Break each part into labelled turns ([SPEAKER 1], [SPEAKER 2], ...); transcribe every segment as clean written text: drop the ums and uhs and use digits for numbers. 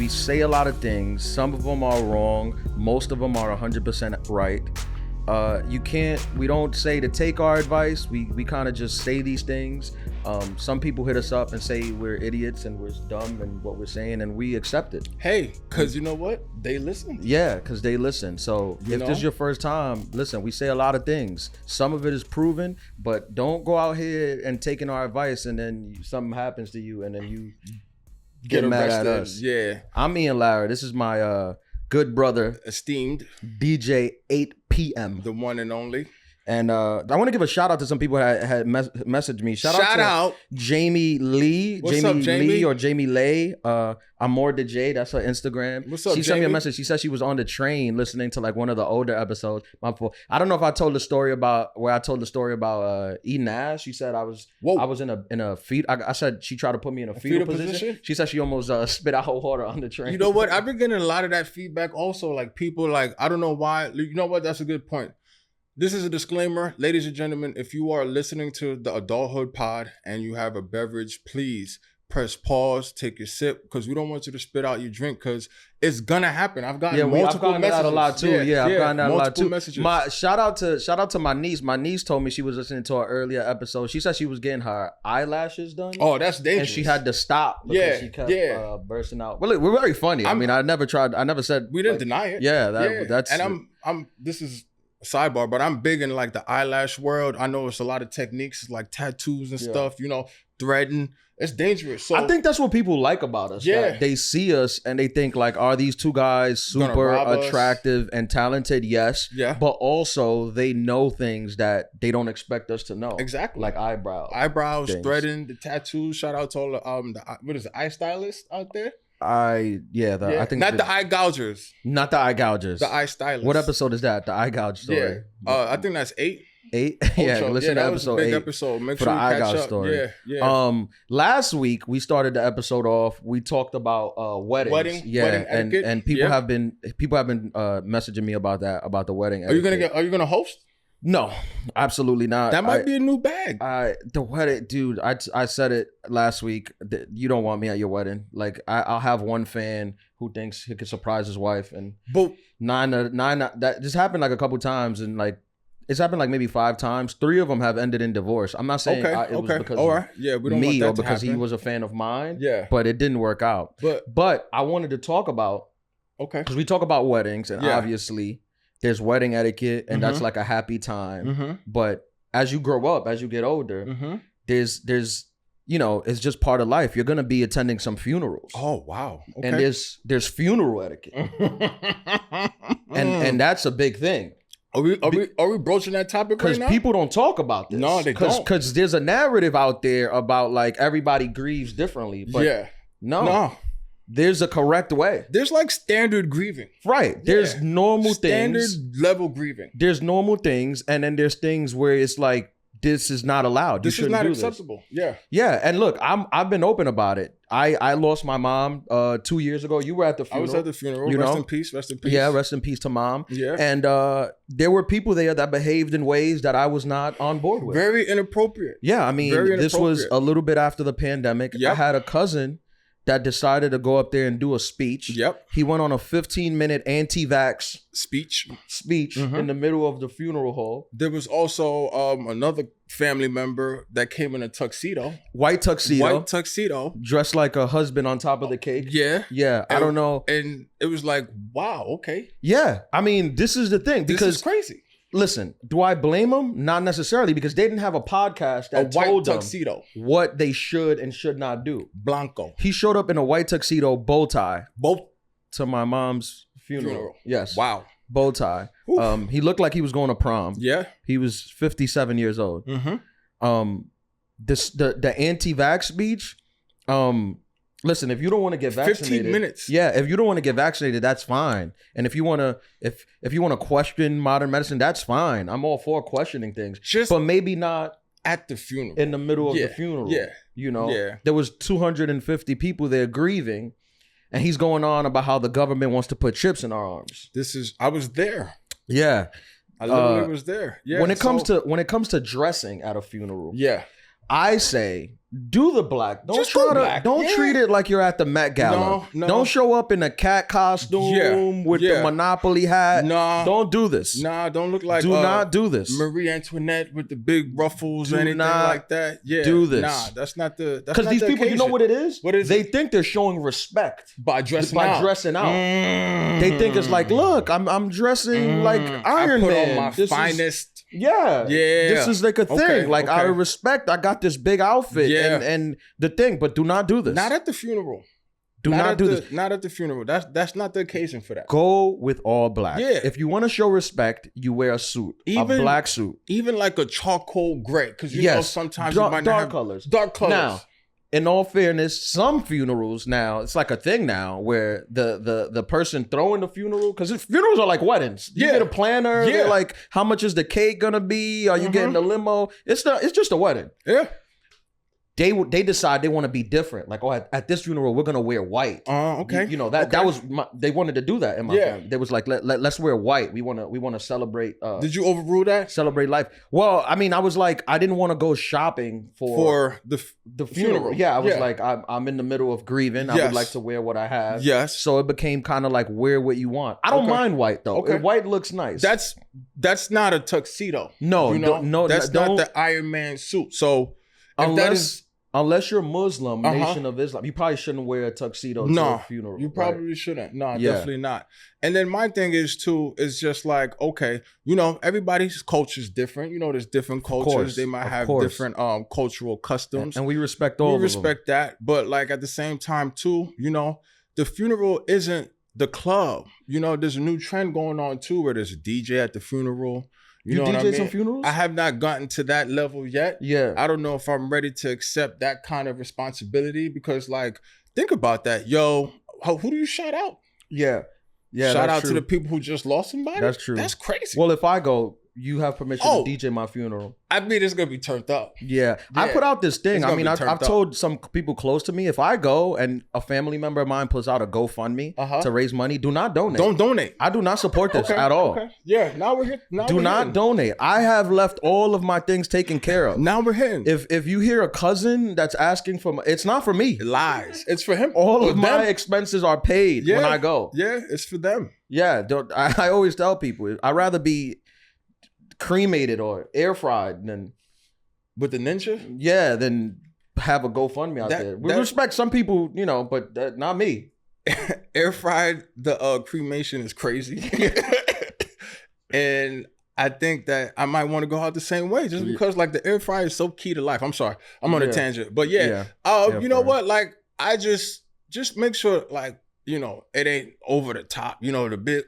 [SPEAKER 1] we say a lot of things. Some of them are wrong. Most of them are 100% right. We don't say to take our advice. We kind of just say these things. Some people hit us up and say we're idiots and we're dumb and what we're saying, and we accept it.
[SPEAKER 2] Hey, because you know what? They listen.
[SPEAKER 1] Yeah, because they listen. So if this is your first time, listen, we say a lot of things. Some of it is proven, but don't go out here and taking our advice and then something happens to you and then you get mad at us.
[SPEAKER 2] Yeah.
[SPEAKER 1] I'm Ian Lara. This is my good brother,
[SPEAKER 2] esteemed
[SPEAKER 1] DJ 8 p.m.
[SPEAKER 2] the one and only.
[SPEAKER 1] And I want to give a shout out to some people that had messaged me. Shout out Jamie Lee.
[SPEAKER 2] What's up, Jamie?
[SPEAKER 1] Lee or Jamie Lay. Amor de J. That's her Instagram.
[SPEAKER 2] What's up,
[SPEAKER 1] She sent me a message. She said she was on the train listening to like one of the older episodes. I don't know if I told the story about E. Nash. She said I was in a feet. I said she tried to put me in a fetal position. She said she almost spit out her water on the train.
[SPEAKER 2] You know what? I've been getting a lot of that feedback also. Like people like, I don't know why. You know what? That's a good point. This is a disclaimer, ladies and gentlemen. If you are listening to the Adulthood pod and you have a beverage, please press pause, take your sip, because we don't want you to spit out your drink, because it's gonna happen. I've gotten multiple messages.
[SPEAKER 1] That a lot too. I've gotten that a lot too.
[SPEAKER 2] Messages.
[SPEAKER 1] Shout out to my niece. My niece told me she was listening to our earlier episode. She said she was getting her eyelashes done.
[SPEAKER 2] Oh, that's dangerous.
[SPEAKER 1] And she had to stop because she kept bursting out. Well, we're very funny. I never said
[SPEAKER 2] we didn't deny it.
[SPEAKER 1] Yeah, that's.
[SPEAKER 2] And I'm. This is sidebar, but I'm big in like the eyelash world. I know it's a lot of techniques like tattoos and stuff, threading. It's dangerous. So
[SPEAKER 1] I think that's what people like about us.
[SPEAKER 2] Yeah.
[SPEAKER 1] They see us and they think like, are these two guys super attractive and talented? Yes.
[SPEAKER 2] Yeah.
[SPEAKER 1] But also they know things that they don't expect us to know.
[SPEAKER 2] Exactly.
[SPEAKER 1] Like eyebrows, things.
[SPEAKER 2] threading, the tattoos. Shout out to all the eye stylists out there.
[SPEAKER 1] I think
[SPEAKER 2] not the eye gougers.
[SPEAKER 1] Not the eye gougers.
[SPEAKER 2] The eye stylists.
[SPEAKER 1] What episode is that? The eye gouge story.
[SPEAKER 2] Yeah. I think that's 8.
[SPEAKER 1] 8? Yeah, listen to episode 8.
[SPEAKER 2] Episode. Make
[SPEAKER 1] for
[SPEAKER 2] sure
[SPEAKER 1] the
[SPEAKER 2] you
[SPEAKER 1] eye
[SPEAKER 2] catch
[SPEAKER 1] gouge
[SPEAKER 2] up.
[SPEAKER 1] story.
[SPEAKER 2] Yeah.
[SPEAKER 1] Last week we started the episode off. We talked about weddings.
[SPEAKER 2] Wedding etiquette.
[SPEAKER 1] And people have been messaging me about the wedding.
[SPEAKER 2] Are you gonna host?
[SPEAKER 1] No, absolutely not.
[SPEAKER 2] That might be a new bag.
[SPEAKER 1] The wedding, dude. I said it last week. You don't want me at your wedding. Like I'll have one fan who thinks he could surprise his wife, and nine. That just happened like a couple times, and like it's happened like maybe 5 times. 3 of them have ended in divorce. I'm not saying it was because
[SPEAKER 2] we don't
[SPEAKER 1] me
[SPEAKER 2] want that
[SPEAKER 1] or because
[SPEAKER 2] to
[SPEAKER 1] he was a fan of mine.
[SPEAKER 2] Yeah,
[SPEAKER 1] but it didn't work out. But I wanted to talk about because we talk about weddings, and obviously there's wedding etiquette, and that's like a happy time.
[SPEAKER 2] Mm-hmm.
[SPEAKER 1] But as you grow up, as you get older, there's it's just part of life. You're gonna be attending some funerals.
[SPEAKER 2] Oh wow! Okay.
[SPEAKER 1] And there's funeral etiquette, and that's a big thing.
[SPEAKER 2] Are we broaching that topic right now?
[SPEAKER 1] Because people don't talk about this.
[SPEAKER 2] No, they don't.
[SPEAKER 1] Because there's a narrative out there about like everybody grieves differently. But no. There's a correct way.
[SPEAKER 2] There's like standard grieving.
[SPEAKER 1] Right. There's normal
[SPEAKER 2] standard
[SPEAKER 1] things.
[SPEAKER 2] Standard level grieving.
[SPEAKER 1] There's normal things. And then there's things where it's like, this is not allowed.
[SPEAKER 2] This is not acceptable. Yeah.
[SPEAKER 1] Yeah. And look, I've been open about it. I lost my mom 2 years ago. You were at the funeral.
[SPEAKER 2] I was at the funeral. Rest in peace. Rest in peace.
[SPEAKER 1] Yeah, rest in peace to mom.
[SPEAKER 2] Yeah.
[SPEAKER 1] And there were people there that behaved in ways that I was not on board with.
[SPEAKER 2] Very inappropriate.
[SPEAKER 1] Yeah. I mean, this was a little bit after the pandemic.
[SPEAKER 2] Yep.
[SPEAKER 1] I had a cousin that decided to go up there and do a speech.
[SPEAKER 2] Yep.
[SPEAKER 1] He went on a 15-minute anti-vax speech in the middle of the funeral hall.
[SPEAKER 2] There was also another family member that came in a tuxedo.
[SPEAKER 1] White tuxedo.
[SPEAKER 2] Dressed
[SPEAKER 1] like a husband on top of the cake.
[SPEAKER 2] Yeah.
[SPEAKER 1] Yeah. I don't know.
[SPEAKER 2] And it was like, wow, okay.
[SPEAKER 1] Yeah. I mean, this is the thing. Because
[SPEAKER 2] this is crazy.
[SPEAKER 1] Listen, do I blame them? Not necessarily, because they didn't have a podcast that told them what they should and should not do.
[SPEAKER 2] Blanco.
[SPEAKER 1] He showed up in a white tuxedo, bow tie. To my mom's funeral. Yes.
[SPEAKER 2] Wow.
[SPEAKER 1] Bow tie. He looked like he was going to prom.
[SPEAKER 2] Yeah.
[SPEAKER 1] He was 57 years old.
[SPEAKER 2] Mm-hmm.
[SPEAKER 1] The anti-vax speech, listen, if you don't want to get vaccinated,
[SPEAKER 2] 15 minutes.
[SPEAKER 1] Yeah, if you don't want to get vaccinated, that's fine. And if you want to, if you want to question modern medicine, that's fine. I'm all for questioning things, but maybe not
[SPEAKER 2] at the funeral,
[SPEAKER 1] in the middle of the funeral.
[SPEAKER 2] Yeah,
[SPEAKER 1] there was 250 people there grieving, and he's going on about how the government wants to put chips in our arms.
[SPEAKER 2] I was there.
[SPEAKER 1] Yeah,
[SPEAKER 2] I literally was there. Yeah.
[SPEAKER 1] When it comes to dressing at a funeral,
[SPEAKER 2] yeah.
[SPEAKER 1] I say do the black. Don't
[SPEAKER 2] Just
[SPEAKER 1] try
[SPEAKER 2] do
[SPEAKER 1] to.
[SPEAKER 2] black.
[SPEAKER 1] Don't
[SPEAKER 2] Yeah.
[SPEAKER 1] treat it like you're at the Met Gala.
[SPEAKER 2] No.
[SPEAKER 1] Don't show up in a cat costume with the Monopoly hat.
[SPEAKER 2] Nah.
[SPEAKER 1] Don't do this.
[SPEAKER 2] Nah, don't look like
[SPEAKER 1] Do not do this.
[SPEAKER 2] Marie Antoinette with the big ruffles
[SPEAKER 1] Do
[SPEAKER 2] or anything
[SPEAKER 1] not
[SPEAKER 2] like that. Yeah,
[SPEAKER 1] do this.
[SPEAKER 2] Nah, that's not the.
[SPEAKER 1] Because these people, you know what it is?
[SPEAKER 2] What is
[SPEAKER 1] they
[SPEAKER 2] it?
[SPEAKER 1] think they're showing respect
[SPEAKER 2] By dressing
[SPEAKER 1] by
[SPEAKER 2] out.
[SPEAKER 1] dressing out. They think it's like, look, I'm dressing like Iron
[SPEAKER 2] I put
[SPEAKER 1] Man.
[SPEAKER 2] on my
[SPEAKER 1] This is-
[SPEAKER 2] finest.
[SPEAKER 1] Yeah. This is like a thing.
[SPEAKER 2] Okay,
[SPEAKER 1] Like out of respect, I got this big outfit and the thing, but do not do this.
[SPEAKER 2] Not at the funeral.
[SPEAKER 1] Do not do this.
[SPEAKER 2] Not at the funeral. That's not the occasion for that.
[SPEAKER 1] Go with all black.
[SPEAKER 2] Yeah.
[SPEAKER 1] If you want to show respect, you wear a suit, a black suit.
[SPEAKER 2] Even like a charcoal gray, because you know sometimes you might not
[SPEAKER 1] dark
[SPEAKER 2] have
[SPEAKER 1] colors.
[SPEAKER 2] Dark colors.
[SPEAKER 1] Now, in all fairness, some funerals now, it's like a thing now where the person throwing the funeral, because funerals are like weddings. You get a planner. They're like, how much is the cake gonna be? Are you getting the limo? It's just a wedding.
[SPEAKER 2] Yeah.
[SPEAKER 1] They decide they want to be different. Like, oh, at this funeral, we're gonna wear white.
[SPEAKER 2] Okay.
[SPEAKER 1] You know, that was they wanted to do that in my family. They was like, let's wear white. We wanna celebrate.
[SPEAKER 2] Did you overrule that?
[SPEAKER 1] Celebrate life. Well, I mean, I was like, I didn't want to go shopping for the funeral. Yeah, I was like, I'm in the middle of grieving. I would like to wear what I have.
[SPEAKER 2] Yes.
[SPEAKER 1] So it became kind of like, wear what you want. I don't mind white though.
[SPEAKER 2] Okay.
[SPEAKER 1] White looks nice.
[SPEAKER 2] That's not a tuxedo.
[SPEAKER 1] No,
[SPEAKER 2] you know?
[SPEAKER 1] no,
[SPEAKER 2] that's not the Iron Man suit. So
[SPEAKER 1] unless you're Muslim, Nation of Islam, you probably shouldn't wear a tuxedo to a funeral.
[SPEAKER 2] You probably shouldn't. No, definitely not. And then my thing is too, is just like, okay, you know, everybody's culture is different. You know, there's different cultures. They might have different cultural customs.
[SPEAKER 1] And we respect all of them.
[SPEAKER 2] We respect that. But like at the same time too, you know, the funeral isn't the club. You know, there's a new trend going on too where there's a DJ at the funeral. You know
[SPEAKER 1] DJ
[SPEAKER 2] what I mean?
[SPEAKER 1] some funerals?
[SPEAKER 2] I have not gotten to that level yet.
[SPEAKER 1] Yeah.
[SPEAKER 2] I don't know if I'm ready to accept that kind of responsibility because, like, think about that. Yo, who do you shout out?
[SPEAKER 1] Yeah.
[SPEAKER 2] Shout out to the people who just lost somebody?
[SPEAKER 1] That's true.
[SPEAKER 2] That's crazy.
[SPEAKER 1] Well, if I go, you have permission to DJ my funeral.
[SPEAKER 2] I mean, it's going to be turned up.
[SPEAKER 1] Yeah. I put out this thing. I mean, I've told some people close to me, if I go and a family member of mine puts out a GoFundMe to raise money, do not donate.
[SPEAKER 2] Don't donate.
[SPEAKER 1] I do not support this at all.
[SPEAKER 2] Okay. Yeah, now we're here.
[SPEAKER 1] Do not donate. I have left all of my things taken care of.
[SPEAKER 2] Now we're hitting.
[SPEAKER 1] If you hear a cousin that's asking for it's not for me.
[SPEAKER 2] Lies. It's for him.
[SPEAKER 1] All of my expenses are paid when I go.
[SPEAKER 2] Yeah, it's for them.
[SPEAKER 1] Yeah. I always tell people, I'd rather be cremated or air fried than
[SPEAKER 2] with the ninja.
[SPEAKER 1] Yeah, then have a GoFundMe out there. We respect some people, you know, but not me.
[SPEAKER 2] Air fried the cremation is crazy, and I think that I might want to go out the same way just because like the air fryer is so key to life. I'm sorry, I'm on a tangent, but you know what? Like I just make sure like you know it ain't over the top. You know the big.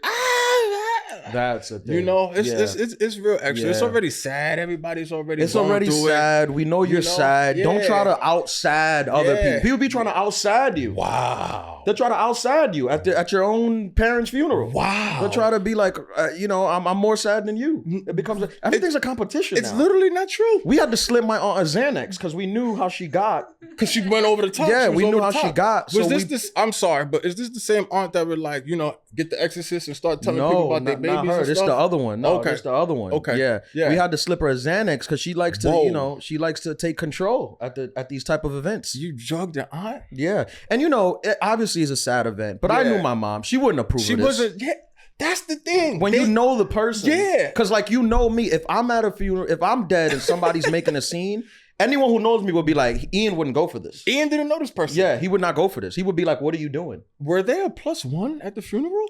[SPEAKER 1] That's a thing.
[SPEAKER 2] You know, it's real extra. It's already sad. Everybody's already.
[SPEAKER 1] It's already sad. We know you're sad.
[SPEAKER 2] Yeah.
[SPEAKER 1] Don't try to outside other people. People be trying to outside you.
[SPEAKER 2] Wow.
[SPEAKER 1] They're trying to outside you at your own parents' funeral.
[SPEAKER 2] Wow.
[SPEAKER 1] They're trying to be like, you know, I'm more sad than you. It becomes everything's a competition.
[SPEAKER 2] It's literally not true.
[SPEAKER 1] We had to slip my aunt a Xanax because we knew how she got.
[SPEAKER 2] Because she went over the top.
[SPEAKER 1] Yeah, we knew how she got.
[SPEAKER 2] Was this? I'm sorry, but is this the same aunt that would like you know get the Exorcist and start telling people about their babies?
[SPEAKER 1] Her.
[SPEAKER 2] And
[SPEAKER 1] This
[SPEAKER 2] stuff?
[SPEAKER 1] the other one. No, this the other one.
[SPEAKER 2] Okay.
[SPEAKER 1] Yeah. We had to slip her a Xanax because she likes to, you know, she likes to take control at these type of events.
[SPEAKER 2] You drugged your aunt?
[SPEAKER 1] Yeah. And you know, it obviously is a sad event, but I knew my mom. She wouldn't approve of this.
[SPEAKER 2] She wasn't. Yeah, that's the thing.
[SPEAKER 1] When you know the person.
[SPEAKER 2] Yeah.
[SPEAKER 1] Because like you know me, if I'm at a funeral, if I'm dead and somebody's making a scene, anyone who knows me would be like, Ian wouldn't go for this.
[SPEAKER 2] Ian didn't know this person.
[SPEAKER 1] Yeah, he would not go for this. He would be like, what are you doing?
[SPEAKER 2] Were they a +1 at the funeral?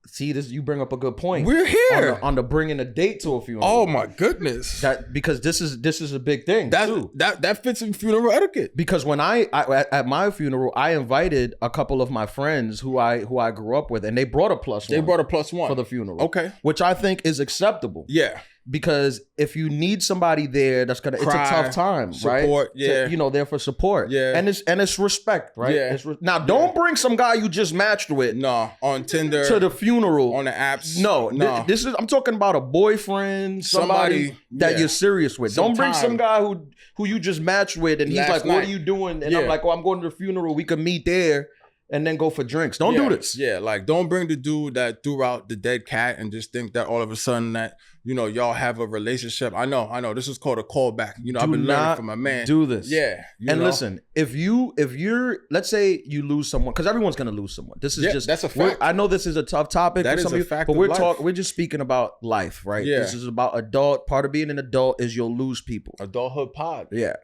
[SPEAKER 1] See, this you bring up a good point.
[SPEAKER 2] We're here
[SPEAKER 1] on the bringing a date to a funeral.
[SPEAKER 2] Oh my goodness!
[SPEAKER 1] Because this is a big thing.
[SPEAKER 2] That fits in funeral etiquette.
[SPEAKER 1] Because when I at my funeral, I invited a couple of my friends who I grew up with, and they brought a +1.
[SPEAKER 2] They brought a +1
[SPEAKER 1] for the funeral.
[SPEAKER 2] Okay,
[SPEAKER 1] which I think is acceptable.
[SPEAKER 2] Yeah.
[SPEAKER 1] Because if you need somebody there, it's a tough time, right?
[SPEAKER 2] Support, yeah.
[SPEAKER 1] You know, there for support,
[SPEAKER 2] yeah.
[SPEAKER 1] And it's respect, right?
[SPEAKER 2] Yeah.
[SPEAKER 1] Now, don't bring some guy you just matched with,
[SPEAKER 2] on Tinder
[SPEAKER 1] to the funeral
[SPEAKER 2] on the apps.
[SPEAKER 1] No. This is I'm talking about a boyfriend, somebody that you're serious with. Don't bring some guy who you just matched with, and he's like, "What are you doing?" And I'm like, "Oh, I'm going to the funeral. We could meet there." And then go for drinks. Don't do this.
[SPEAKER 2] Yeah, like don't bring the dude that threw out the dead cat and just think that all of a sudden that y'all have a relationship. I know. This is called a callback. I've been learning from my man.
[SPEAKER 1] Do this.
[SPEAKER 2] Yeah.
[SPEAKER 1] Listen, if you're, let's say you lose someone, because everyone's gonna lose someone. This is
[SPEAKER 2] that's a fact.
[SPEAKER 1] I know this is a tough topic
[SPEAKER 2] That
[SPEAKER 1] for
[SPEAKER 2] is
[SPEAKER 1] some
[SPEAKER 2] a
[SPEAKER 1] of you,
[SPEAKER 2] fact
[SPEAKER 1] but
[SPEAKER 2] of life.
[SPEAKER 1] we're just speaking about life, right?
[SPEAKER 2] Yeah.
[SPEAKER 1] This is about adult. Part of being an adult is you'll lose people.
[SPEAKER 2] Adulthood pod.
[SPEAKER 1] Yeah.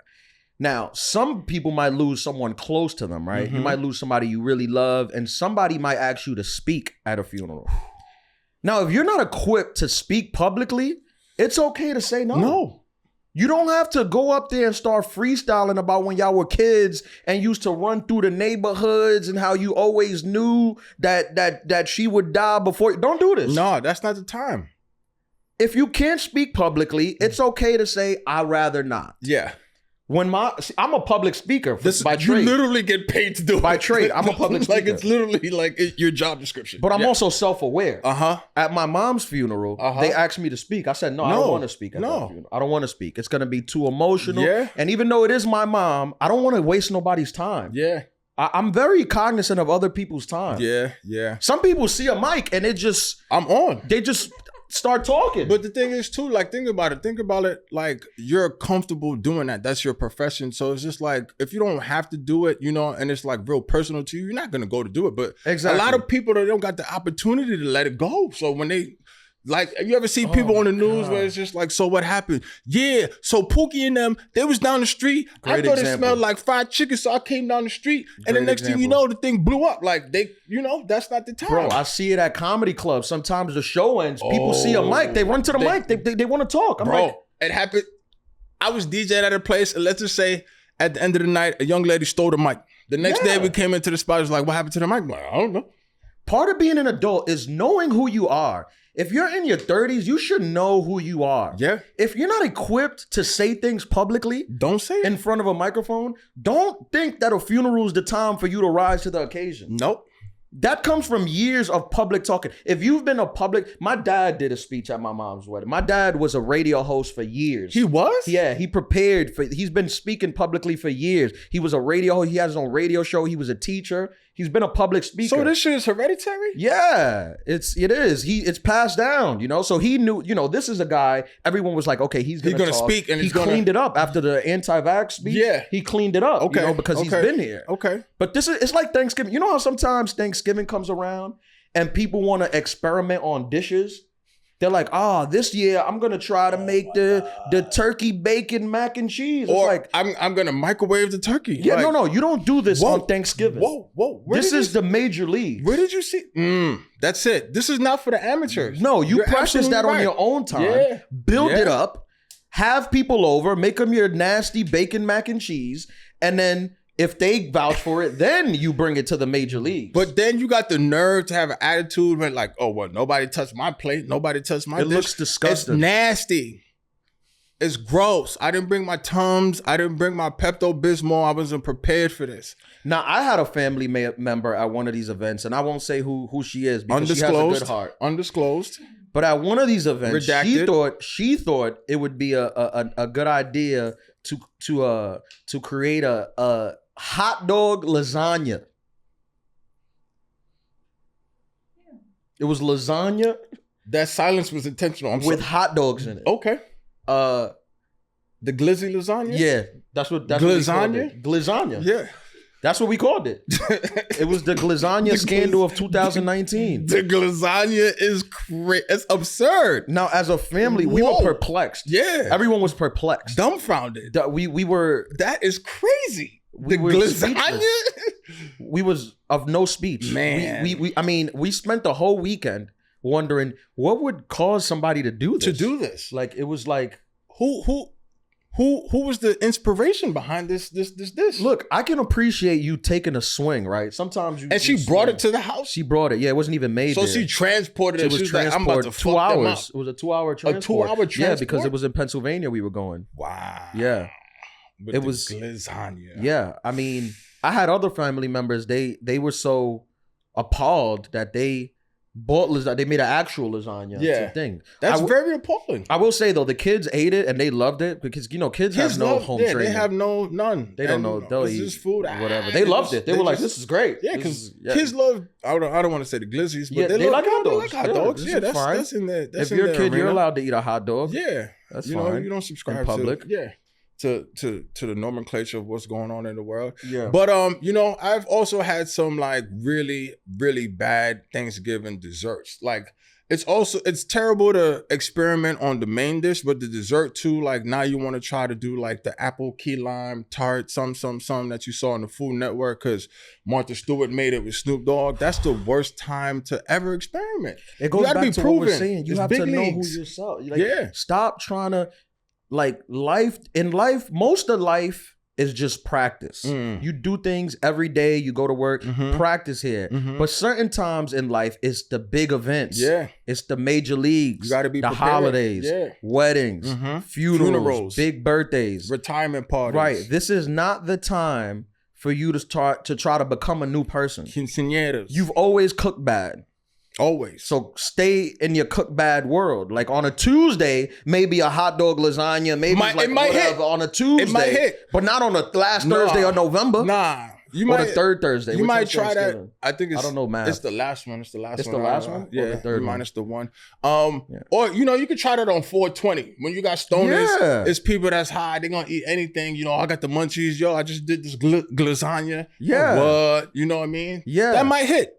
[SPEAKER 1] Now, some people might lose someone close to them, right? You might lose somebody you really love, and somebody might ask you to speak at a funeral. Now, if you're not equipped to speak publicly, it's okay to say no.
[SPEAKER 2] No.
[SPEAKER 1] You don't have to go up there and start freestyling about when y'all were kids and used to run through the neighborhoods and how you always knew that she would die before. Don't do this.
[SPEAKER 2] No, that's not the time.
[SPEAKER 1] If you can't speak publicly, it's okay to say, I'd rather not.
[SPEAKER 2] Yeah.
[SPEAKER 1] I'm a public speaker by trade.
[SPEAKER 2] You literally get paid to do it.
[SPEAKER 1] By trade, I'm a public speaker.
[SPEAKER 2] Like, it's literally like your job description.
[SPEAKER 1] But I'm also self-aware.
[SPEAKER 2] Uh-huh.
[SPEAKER 1] At my mom's funeral, they asked me to speak. I said, no, I don't want to speak at that funeral. I don't want to speak. It's going to be too emotional.
[SPEAKER 2] Yeah.
[SPEAKER 1] And even though it is my mom, I don't want to waste nobody's time.
[SPEAKER 2] Yeah.
[SPEAKER 1] I'm very cognizant of other people's time.
[SPEAKER 2] Yeah, yeah.
[SPEAKER 1] Some people see a mic and
[SPEAKER 2] I'm on.
[SPEAKER 1] They just start talking.
[SPEAKER 2] But the thing is too, like, think about it. Like, you're comfortable doing that. That's your profession. So it's just like, if you don't have to do it, and it's like real personal to you, you're not going to go to do it. But
[SPEAKER 1] exactly.
[SPEAKER 2] A lot of people, they don't got the opportunity to let it go. So when they, like, you ever see people on the news where it's just like, so what happened? Yeah, so Pookie and them, they was down the street. I thought it smelled like fried chicken, so I came down the street. And the next thing you know, the thing blew up. Like, that's not the time.
[SPEAKER 1] Bro, I see it at comedy clubs. Sometimes the show ends, people see a mic, they run to the mic, they want to talk. I'm like,
[SPEAKER 2] it happened. I was DJing at a place, and let's just say, at the end of the night, a young lady stole the mic. The next day we came into the spot, it was like, what happened to the mic? I'm like, I don't know.
[SPEAKER 1] Part of being an adult is knowing who you are. If you're in your 30s, you should know who you are.
[SPEAKER 2] Yeah.
[SPEAKER 1] If you're not equipped to say things publicly,
[SPEAKER 2] don't say it
[SPEAKER 1] in front of a microphone. Don't think that a funeral is the time for you to rise to the occasion.
[SPEAKER 2] Nope.
[SPEAKER 1] That comes from years of public talking. If you've been my dad did a speech at my mom's wedding. My dad was a radio host for years.
[SPEAKER 2] He was?
[SPEAKER 1] Yeah, he's been speaking publicly for years. He was a radio host. He has his own radio show. He was a teacher. He's been a public speaker.
[SPEAKER 2] So this shit is hereditary?
[SPEAKER 1] Yeah, it is. It's passed down, So he knew, this is a guy, everyone was like, okay, he's gonna
[SPEAKER 2] speak, and
[SPEAKER 1] he cleaned it up after the anti-vax speech.
[SPEAKER 2] Yeah.
[SPEAKER 1] He cleaned it up,
[SPEAKER 2] okay.
[SPEAKER 1] Because he's been here.
[SPEAKER 2] Okay.
[SPEAKER 1] But it's like Thanksgiving. You know how sometimes Thanksgiving comes around and people want to experiment on dishes? They're like, this year I'm gonna try to make the turkey bacon mac and cheese. It's like
[SPEAKER 2] I'm gonna microwave the turkey.
[SPEAKER 1] Yeah, like, no, you don't do this on Thanksgiving.
[SPEAKER 2] Whoa.
[SPEAKER 1] This is the major league.
[SPEAKER 2] Where did you see? That's it. This is not for the amateurs.
[SPEAKER 1] No, you practice that on your own time.
[SPEAKER 2] Yeah.
[SPEAKER 1] Build it up. Have people over. Make them your nasty bacon mac and cheese, and then if they vouch for it, then you bring it to the major leagues.
[SPEAKER 2] But then you got the nerve to have an attitude when like, nobody touched my plate. Nobody touched my dish.
[SPEAKER 1] It looks disgusting.
[SPEAKER 2] It's nasty. It's gross. I didn't bring my Tums. I didn't bring my Pepto-Bismol. I wasn't prepared for this.
[SPEAKER 1] Now, I had a family member at one of these events, and I won't say who she is because she has a good heart.
[SPEAKER 2] Undisclosed.
[SPEAKER 1] But at one of these events,
[SPEAKER 2] Redacted.
[SPEAKER 1] she thought it would be a good idea to create a hot dog lasagna. It was lasagna.
[SPEAKER 2] That silence was intentional.
[SPEAKER 1] With hot dogs in it.
[SPEAKER 2] Okay. The glizzy lasagna?
[SPEAKER 1] Yeah. That's what we called it. Glizania?
[SPEAKER 2] Yeah.
[SPEAKER 1] That's what we called it. It was the glizania scandal of 2019.
[SPEAKER 2] The glizania is crazy. It's absurd.
[SPEAKER 1] Now, as a family, we were perplexed.
[SPEAKER 2] Yeah.
[SPEAKER 1] Everyone was perplexed.
[SPEAKER 2] Dumbfounded.
[SPEAKER 1] We were...
[SPEAKER 2] That is crazy.
[SPEAKER 1] The
[SPEAKER 2] glizania?
[SPEAKER 1] We was of no speech.
[SPEAKER 2] Man.
[SPEAKER 1] We spent the whole weekend wondering what would cause somebody to do this. Like, it was like...
[SPEAKER 2] Who was the inspiration behind this?
[SPEAKER 1] Look, I can appreciate you taking a swing, right? Sometimes you...
[SPEAKER 2] And she brought it to the house?
[SPEAKER 1] She brought it. Yeah, it wasn't even made there.
[SPEAKER 2] She transported it.
[SPEAKER 1] She was transported.
[SPEAKER 2] Like, I'm about to
[SPEAKER 1] 2 hours. It was a 2-hour transport.
[SPEAKER 2] 2-hour transport?
[SPEAKER 1] Yeah, because it was in Pennsylvania we were going.
[SPEAKER 2] Wow.
[SPEAKER 1] Yeah.
[SPEAKER 2] It was lasagna.
[SPEAKER 1] Yeah. I mean, I had other family members. They were so appalled that they bought lasagna. They made an actual lasagna.
[SPEAKER 2] Yeah.
[SPEAKER 1] It's a thing.
[SPEAKER 2] That's very appalling.
[SPEAKER 1] I will say though, the kids ate it and they loved it because kids have no home training.
[SPEAKER 2] They have none.
[SPEAKER 1] They don't know. They'll eat
[SPEAKER 2] just food.
[SPEAKER 1] Whatever. They loved it. They were like, "This is great."
[SPEAKER 2] Yeah, because kids love. I don't want to say the glizzies, but
[SPEAKER 1] they like hot dogs.
[SPEAKER 2] They like hot dogs. Yeah, that's in there.
[SPEAKER 1] If you're a kid, you're allowed to eat a hot dog.
[SPEAKER 2] Yeah,
[SPEAKER 1] that's fine.
[SPEAKER 2] You don't subscribe
[SPEAKER 1] in public.
[SPEAKER 2] To the nomenclature of what's going on in the world.
[SPEAKER 1] Yeah.
[SPEAKER 2] But I've also had some like really, really bad Thanksgiving desserts. Like it's terrible to experiment on the main dish, but the dessert too, like now you want to try to do like the apple key lime tart, some that you saw on the Food Network because Martha Stewart made it with Snoop Dogg. That's the worst time to ever experiment.
[SPEAKER 1] It goes back to what we're saying. You have to know who yourself. Stop trying to. Like in life, most of life is just practice. You do things every day. You go to work, practice here. But certain times in life, it's the big events.
[SPEAKER 2] Yeah,
[SPEAKER 1] it's the major leagues.
[SPEAKER 2] You got to be
[SPEAKER 1] the
[SPEAKER 2] prepared.
[SPEAKER 1] Holidays, weddings, funerals, big birthdays,
[SPEAKER 2] retirement parties.
[SPEAKER 1] Right. This is not the time for you to start to try to become a new person.
[SPEAKER 2] Quinceañeras.
[SPEAKER 1] You've always cooked bad.
[SPEAKER 2] Always.
[SPEAKER 1] So stay in your cook bad world. Like on a Tuesday, maybe a hot dog lasagna, maybe it might hit on a Tuesday. It might hit. But not on the last Thursday of November.
[SPEAKER 2] Nah.
[SPEAKER 1] The third Thursday.
[SPEAKER 2] You might try that. I
[SPEAKER 1] don't know, man.
[SPEAKER 2] It's the last one. It's the last one.
[SPEAKER 1] Yeah.
[SPEAKER 2] The third minus the one. Or you could try that on 420. When you got stoners, it's people that's high. They're gonna eat anything. I got the munchies. I just did this lasagna.
[SPEAKER 1] Yeah.
[SPEAKER 2] What? You know what I mean?
[SPEAKER 1] Yeah.
[SPEAKER 2] That might hit.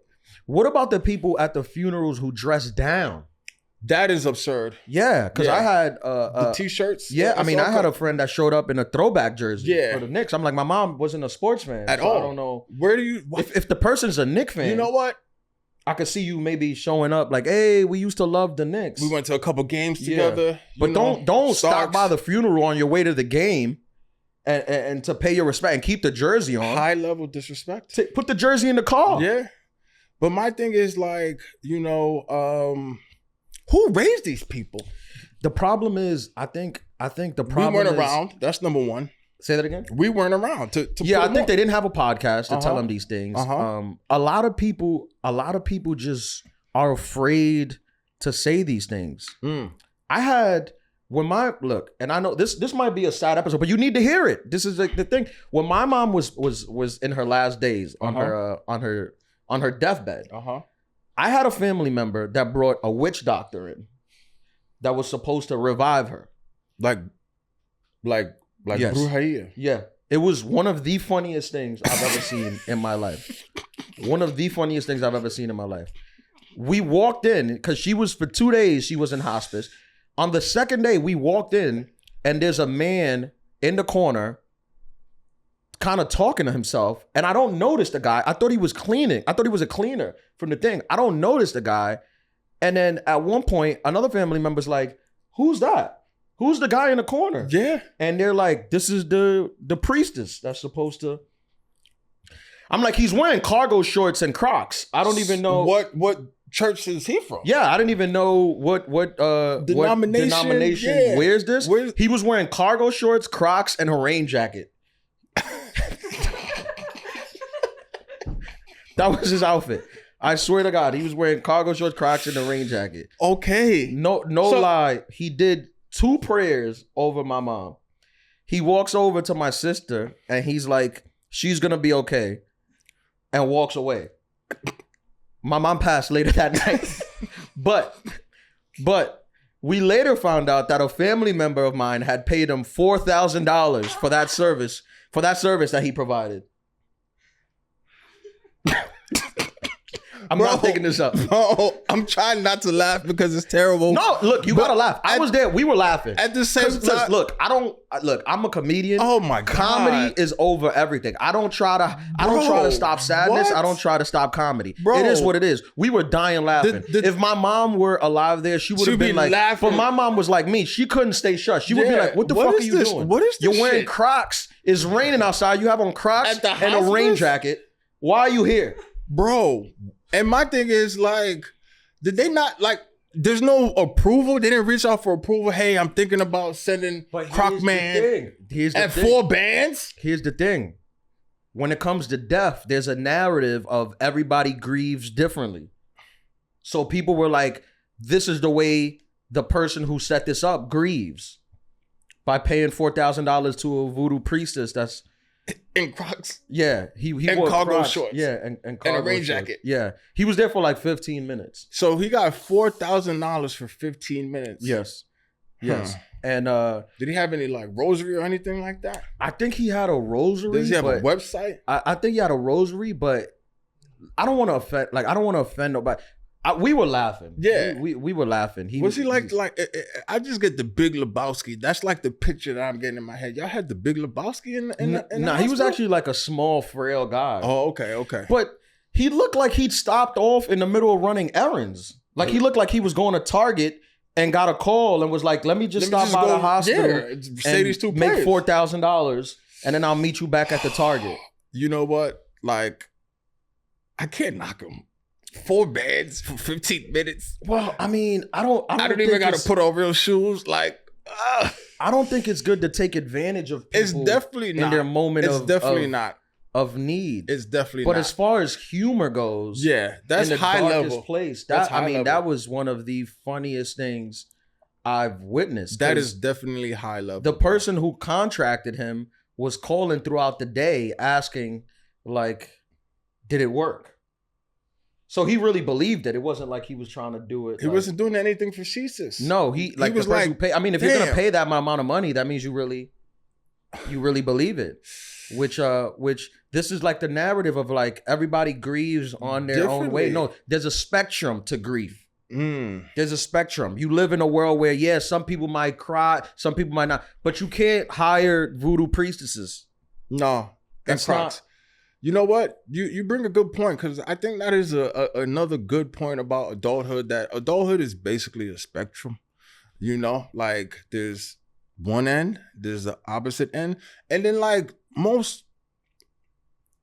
[SPEAKER 1] What about the people at the funerals who dress down?
[SPEAKER 2] That is absurd.
[SPEAKER 1] Yeah, because I had
[SPEAKER 2] the t-shirts.
[SPEAKER 1] Yeah, I had a friend that showed up in a throwback jersey for the Knicks. I'm like, my mom wasn't a sports fan
[SPEAKER 2] at all.
[SPEAKER 1] I don't know.
[SPEAKER 2] Where do you?
[SPEAKER 1] If the person's a Knicks fan,
[SPEAKER 2] you know what?
[SPEAKER 1] I could see you maybe showing up like, hey, we used to love the Knicks.
[SPEAKER 2] We went to a couple games together.
[SPEAKER 1] But don't stop by the funeral on your way to the game. And to pay your respect and keep the jersey on.
[SPEAKER 2] High level disrespect.
[SPEAKER 1] Put the jersey in the car.
[SPEAKER 2] Yeah. But my thing is like, who raised these people?
[SPEAKER 1] The problem is, I think the problem
[SPEAKER 2] we weren't around. That's number one.
[SPEAKER 1] Say that again?
[SPEAKER 2] We weren't around to
[SPEAKER 1] I think they didn't have a podcast to tell them these things. A lot of people just are afraid to say these things. I had and I know this might be a sad episode, but you need to hear it. This is the thing. When my mom was in her last days on her deathbed, I had a family member that brought a witch doctor in that was supposed to revive her. Like
[SPEAKER 2] yes. Brujeria.
[SPEAKER 1] Yeah. It was one of the funniest things I've ever seen in my life. One of the funniest things I've ever seen in my life. We walked in, because for 2 days, she was in hospice. On the second day, we walked in, and there's a man in the corner kind of talking to himself, and I don't notice the guy. I thought he was cleaning. I thought he was a cleaner from the thing. I don't notice the guy. And then at one point, another family member's like, who's that? Who's the guy in the corner?
[SPEAKER 2] Yeah.
[SPEAKER 1] And they're like, this is the priestess that's supposed to. I'm like, he's wearing cargo shorts and Crocs. I don't even know.
[SPEAKER 2] What church is he from?
[SPEAKER 1] Yeah, I didn't even know what denomination wears this. He was wearing cargo shorts, Crocs, and a rain jacket. That was his outfit. I swear to God, he was wearing cargo shorts, Crocs, and a rain jacket.
[SPEAKER 2] Okay.
[SPEAKER 1] No lie. He did 2 prayers over my mom. He walks over to my sister and he's like, she's gonna be okay, and walks away. My mom passed later that night. But we later found out that a family member of mine had paid him $4,000 for that service that he provided. I'm not thinking this up.
[SPEAKER 2] No, I'm trying not to laugh because it's terrible.
[SPEAKER 1] No, look, you gotta laugh. I was there. We were laughing.
[SPEAKER 2] At the same time,
[SPEAKER 1] look, I'm a comedian.
[SPEAKER 2] Oh my God.
[SPEAKER 1] Comedy is over everything. I don't try to stop sadness. What? I don't try to stop comedy. Bro, it is what it is. We were dying laughing. If my mom were alive there, she would have been like, laughing. But my mom was like me. She couldn't stay shut. She would be like, what the fuck are you doing?
[SPEAKER 2] What is this?
[SPEAKER 1] You're wearing Crocs. It's raining outside. You have on Crocs and a rain jacket. Why are you here?
[SPEAKER 2] Bro. And my thing is like, did they not like, there's no approval? They didn't reach out for approval. Hey, I'm thinking about sending Croc Man and 4 bands.
[SPEAKER 1] Here's the thing. When it comes to death, there's a narrative of everybody grieves differently. So people were like, this is the way the person who set this up grieves, by paying $4,000 to a voodoo priestess that's
[SPEAKER 2] in Crocs.
[SPEAKER 1] Yeah, he
[SPEAKER 2] and
[SPEAKER 1] wore
[SPEAKER 2] cargo
[SPEAKER 1] Crocs.
[SPEAKER 2] shorts.
[SPEAKER 1] Yeah, and cargo
[SPEAKER 2] and a rain
[SPEAKER 1] shorts.
[SPEAKER 2] jacket.
[SPEAKER 1] Yeah, he was there for like 15 minutes.
[SPEAKER 2] So he got $4,000 for 15 minutes.
[SPEAKER 1] Yes. And
[SPEAKER 2] did he have any like rosary or anything like that?
[SPEAKER 1] I think he had a rosary.
[SPEAKER 2] Does he have a website?
[SPEAKER 1] I think he had a rosary, but I don't want to offend. Like, I don't want to offend nobody. We were laughing.
[SPEAKER 2] Yeah,
[SPEAKER 1] we were laughing.
[SPEAKER 2] Was he like? I just get the Big Lebowski. That's like the picture that I'm getting in my head. Y'all had the Big Lebowski in the
[SPEAKER 1] he was actually like a small, frail guy.
[SPEAKER 2] Oh, okay.
[SPEAKER 1] But he looked like he'd stopped off in the middle of running errands. Like he looked like he was going to Target and got a call and was like, "Let me just stop by the hospital
[SPEAKER 2] say these two
[SPEAKER 1] make $4,000, and then I'll meet you back at the Target."
[SPEAKER 2] You know what? Like, I can't knock him. 4 beds for 15 minutes.
[SPEAKER 1] Well, I mean, I don't
[SPEAKER 2] even got to put on real shoes. Like,
[SPEAKER 1] I don't think it's good to take advantage of people.
[SPEAKER 2] It's definitely not.
[SPEAKER 1] In their moment
[SPEAKER 2] it's definitely not.
[SPEAKER 1] Of need.
[SPEAKER 2] It's definitely
[SPEAKER 1] but
[SPEAKER 2] not.
[SPEAKER 1] As far as humor goes,
[SPEAKER 2] yeah, that's
[SPEAKER 1] in the
[SPEAKER 2] high
[SPEAKER 1] darkest
[SPEAKER 2] level.
[SPEAKER 1] Place. That was one of the funniest things I've witnessed.
[SPEAKER 2] That is definitely high level.
[SPEAKER 1] The person who contracted him was calling throughout the day asking, like, did it work? So he really believed it. It wasn't like he was trying to do it.
[SPEAKER 2] He wasn't doing anything for facetious.
[SPEAKER 1] No, he was like, I mean, if you're gonna pay that amount of money, that means you really believe it. Which this is like the narrative of like everybody grieves on their own way. No, there's a spectrum to grief. There's a spectrum. You live in a world where some people might cry, some people might not, but you can't hire voodoo priestesses.
[SPEAKER 2] No, that's not. You know what? You bring a good point, because I think that is another good point about adulthood, that adulthood is basically a spectrum. You know, like there's one end, there's the opposite end, and then like most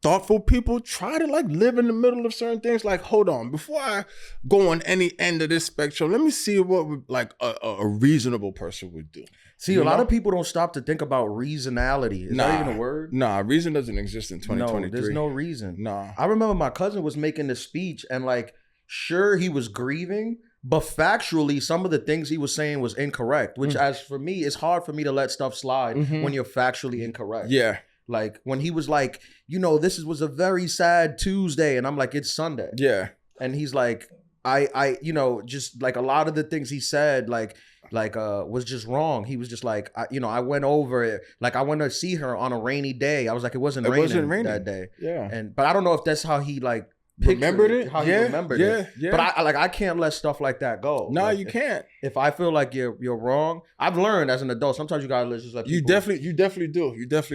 [SPEAKER 2] thoughtful people try to like live in the middle of certain things. Like, hold on, before I go on any end of this spectrum, let me see what like a reasonable person would do.
[SPEAKER 1] See, a lot of people don't stop to think about reasonality. Is that even a word?
[SPEAKER 2] Nah, reason doesn't exist in 2023.
[SPEAKER 1] No, there's no reason.
[SPEAKER 2] Nah.
[SPEAKER 1] I remember my cousin was making this speech and like, sure, he was grieving, but factually, some of the things he was saying was incorrect, which as for me, it's hard for me to let stuff slide when you're factually incorrect.
[SPEAKER 2] Yeah.
[SPEAKER 1] Like when he was like, this was a very sad Tuesday. And I'm like, it's Sunday.
[SPEAKER 2] Yeah.
[SPEAKER 1] And he's like, I just like a lot of the things he said, was just wrong. He was just like, I went over it. Like I went to see her on a rainy day. I was like, it wasn't raining that day.
[SPEAKER 2] Yeah.
[SPEAKER 1] But I don't know if that's how he like
[SPEAKER 2] remembered it.
[SPEAKER 1] How he remembered it. Yeah. But I can't let stuff like that go.
[SPEAKER 2] No,
[SPEAKER 1] like,
[SPEAKER 2] you can't.
[SPEAKER 1] If I feel like you're wrong, I've learned as an adult, sometimes you gotta just let people.
[SPEAKER 2] You definitely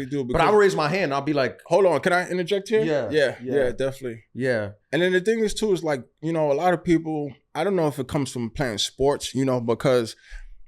[SPEAKER 2] do.
[SPEAKER 1] But I'll raise my hand and I'll be like,
[SPEAKER 2] hold on, can I interject here?
[SPEAKER 1] Yeah,
[SPEAKER 2] definitely.
[SPEAKER 1] Yeah.
[SPEAKER 2] And then the thing is too, is like, a lot of people, I don't know if it comes from playing sports, because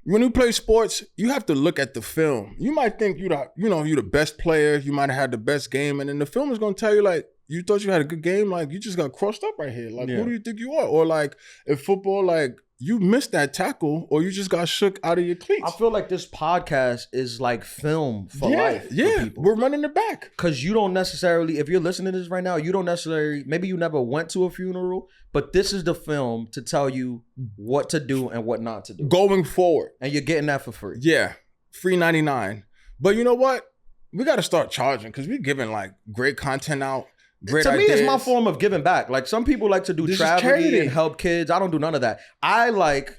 [SPEAKER 2] when you play sports, you have to look at the film. You might think you're the best player, you might have had the best game, and then the film is gonna tell you like, you thought you had a good game, like you just got crossed up right here. Like, who do you think you are? Or like in football, like you missed that tackle or you just got shook out of your cleats.
[SPEAKER 1] I feel like this podcast is like film for life.
[SPEAKER 2] Yeah, we're running it back.
[SPEAKER 1] Because you don't necessarily, if you're listening to this right now, you don't necessarily, maybe you never went to a funeral, but this is the film to tell you what to do and what not to do.
[SPEAKER 2] Going forward.
[SPEAKER 1] And you're getting that for free.
[SPEAKER 2] Yeah, free 99. But you know what? We got to start charging because we're giving like great content out. Great
[SPEAKER 1] to
[SPEAKER 2] ideas.
[SPEAKER 1] me, it's my form of giving back. Like some people like to do charity and help kids. I don't do none of that. I like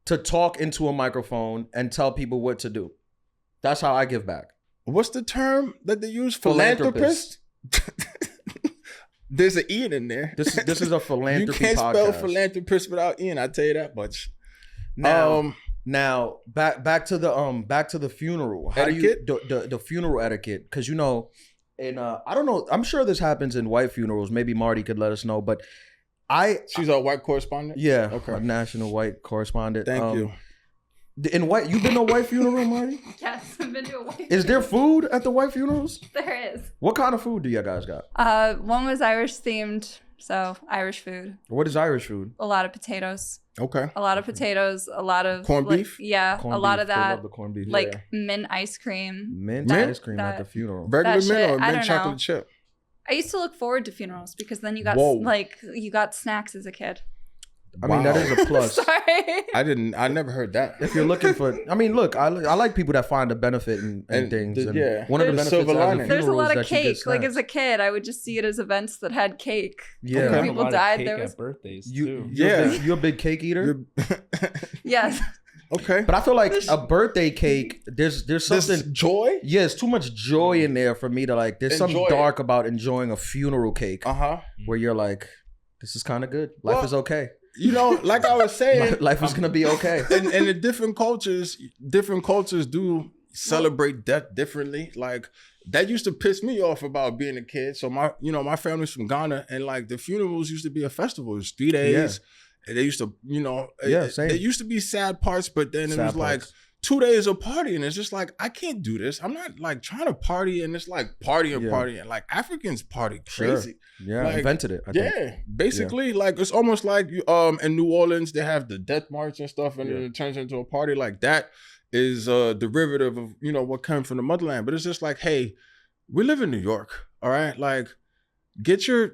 [SPEAKER 1] to talk into a microphone and tell people what to do. That's how I give back.
[SPEAKER 2] What's the term that they use? Philanthropist? There's an Ian in there.
[SPEAKER 1] This is a philanthropy podcast.
[SPEAKER 2] You can't spell philanthropist without Ian. I tell you that much.
[SPEAKER 1] Now back to the funeral. How
[SPEAKER 2] etiquette?
[SPEAKER 1] Do you the funeral etiquette? Because and I don't know. I'm sure this happens in white funerals. Maybe Marty could let us know. But
[SPEAKER 2] she's a white correspondent.
[SPEAKER 1] Yeah,
[SPEAKER 2] okay.
[SPEAKER 1] A national white correspondent.
[SPEAKER 2] Thank you.
[SPEAKER 1] In white, you've been to a white funeral, Marty?
[SPEAKER 3] Yes, I've been to a white funeral.
[SPEAKER 1] Is there food at the white funerals?
[SPEAKER 3] There is.
[SPEAKER 1] What kind of food do you guys got?
[SPEAKER 3] One was Irish themed, so Irish food.
[SPEAKER 1] What is Irish food?
[SPEAKER 3] A lot of potatoes.
[SPEAKER 2] Okay.
[SPEAKER 3] A lot of potatoes. A lot of
[SPEAKER 2] corned beef.
[SPEAKER 3] Yeah,
[SPEAKER 1] corned
[SPEAKER 3] a lot
[SPEAKER 1] beef.
[SPEAKER 3] of that.
[SPEAKER 1] I love the corned beef.
[SPEAKER 3] Like mint ice cream.
[SPEAKER 1] Mint ice cream at the funeral.
[SPEAKER 2] Regular mint or mint chocolate chip?
[SPEAKER 3] I used to look forward to funerals because then you got you got snacks as a kid.
[SPEAKER 1] I mean, that is a plus.
[SPEAKER 3] Sorry.
[SPEAKER 2] I never heard that.
[SPEAKER 1] If you're looking for, I mean, look, I like people that find a benefit in things.
[SPEAKER 2] One
[SPEAKER 1] of the benefits
[SPEAKER 2] silver lining.
[SPEAKER 1] as a
[SPEAKER 3] There's a
[SPEAKER 1] funeral
[SPEAKER 3] lot
[SPEAKER 1] is
[SPEAKER 3] of
[SPEAKER 1] that you get
[SPEAKER 3] cake. Like
[SPEAKER 1] snacks.
[SPEAKER 3] as a kid, I would just see it as events that had cake.
[SPEAKER 1] Yeah.
[SPEAKER 3] When
[SPEAKER 1] Okay.
[SPEAKER 3] people
[SPEAKER 4] A lot of
[SPEAKER 3] died.
[SPEAKER 4] cake
[SPEAKER 3] There was
[SPEAKER 4] at birthdays
[SPEAKER 1] You,
[SPEAKER 4] too.
[SPEAKER 1] you're a big cake eater.
[SPEAKER 3] yes.
[SPEAKER 2] Okay.
[SPEAKER 1] But I feel like a birthday cake, there's something
[SPEAKER 2] This joy?
[SPEAKER 1] Yeah, it's too much joy in there for me to like. There's something
[SPEAKER 2] Enjoy it.
[SPEAKER 1] dark about enjoying a funeral cake
[SPEAKER 2] Uh-huh.
[SPEAKER 1] where you're like, this is kind of good. Life
[SPEAKER 2] Well,
[SPEAKER 1] is okay.
[SPEAKER 2] You know, like I was saying,
[SPEAKER 1] Life is gonna be okay.
[SPEAKER 2] and the different cultures do celebrate death differently. Like that used to piss me off about being a kid. So my family's from Ghana, and like the funerals used to be a festival. It was 3 days. And they used to,
[SPEAKER 1] Same.
[SPEAKER 2] there used to be sad parts, but then it
[SPEAKER 1] Sad
[SPEAKER 2] was like
[SPEAKER 1] parts.
[SPEAKER 2] 2 days of party, and it's just like I can't do this. I'm not like trying to party, and it's like partying. Like Africans party crazy.
[SPEAKER 1] Yeah,
[SPEAKER 2] Like,
[SPEAKER 1] invented it. I think.
[SPEAKER 2] Yeah, basically, like it's almost like in New Orleans they have the death march and stuff, and then it turns into a party. Like that is a derivative of what came from the motherland. But it's just like, hey, we live in New York, all right? Like, get your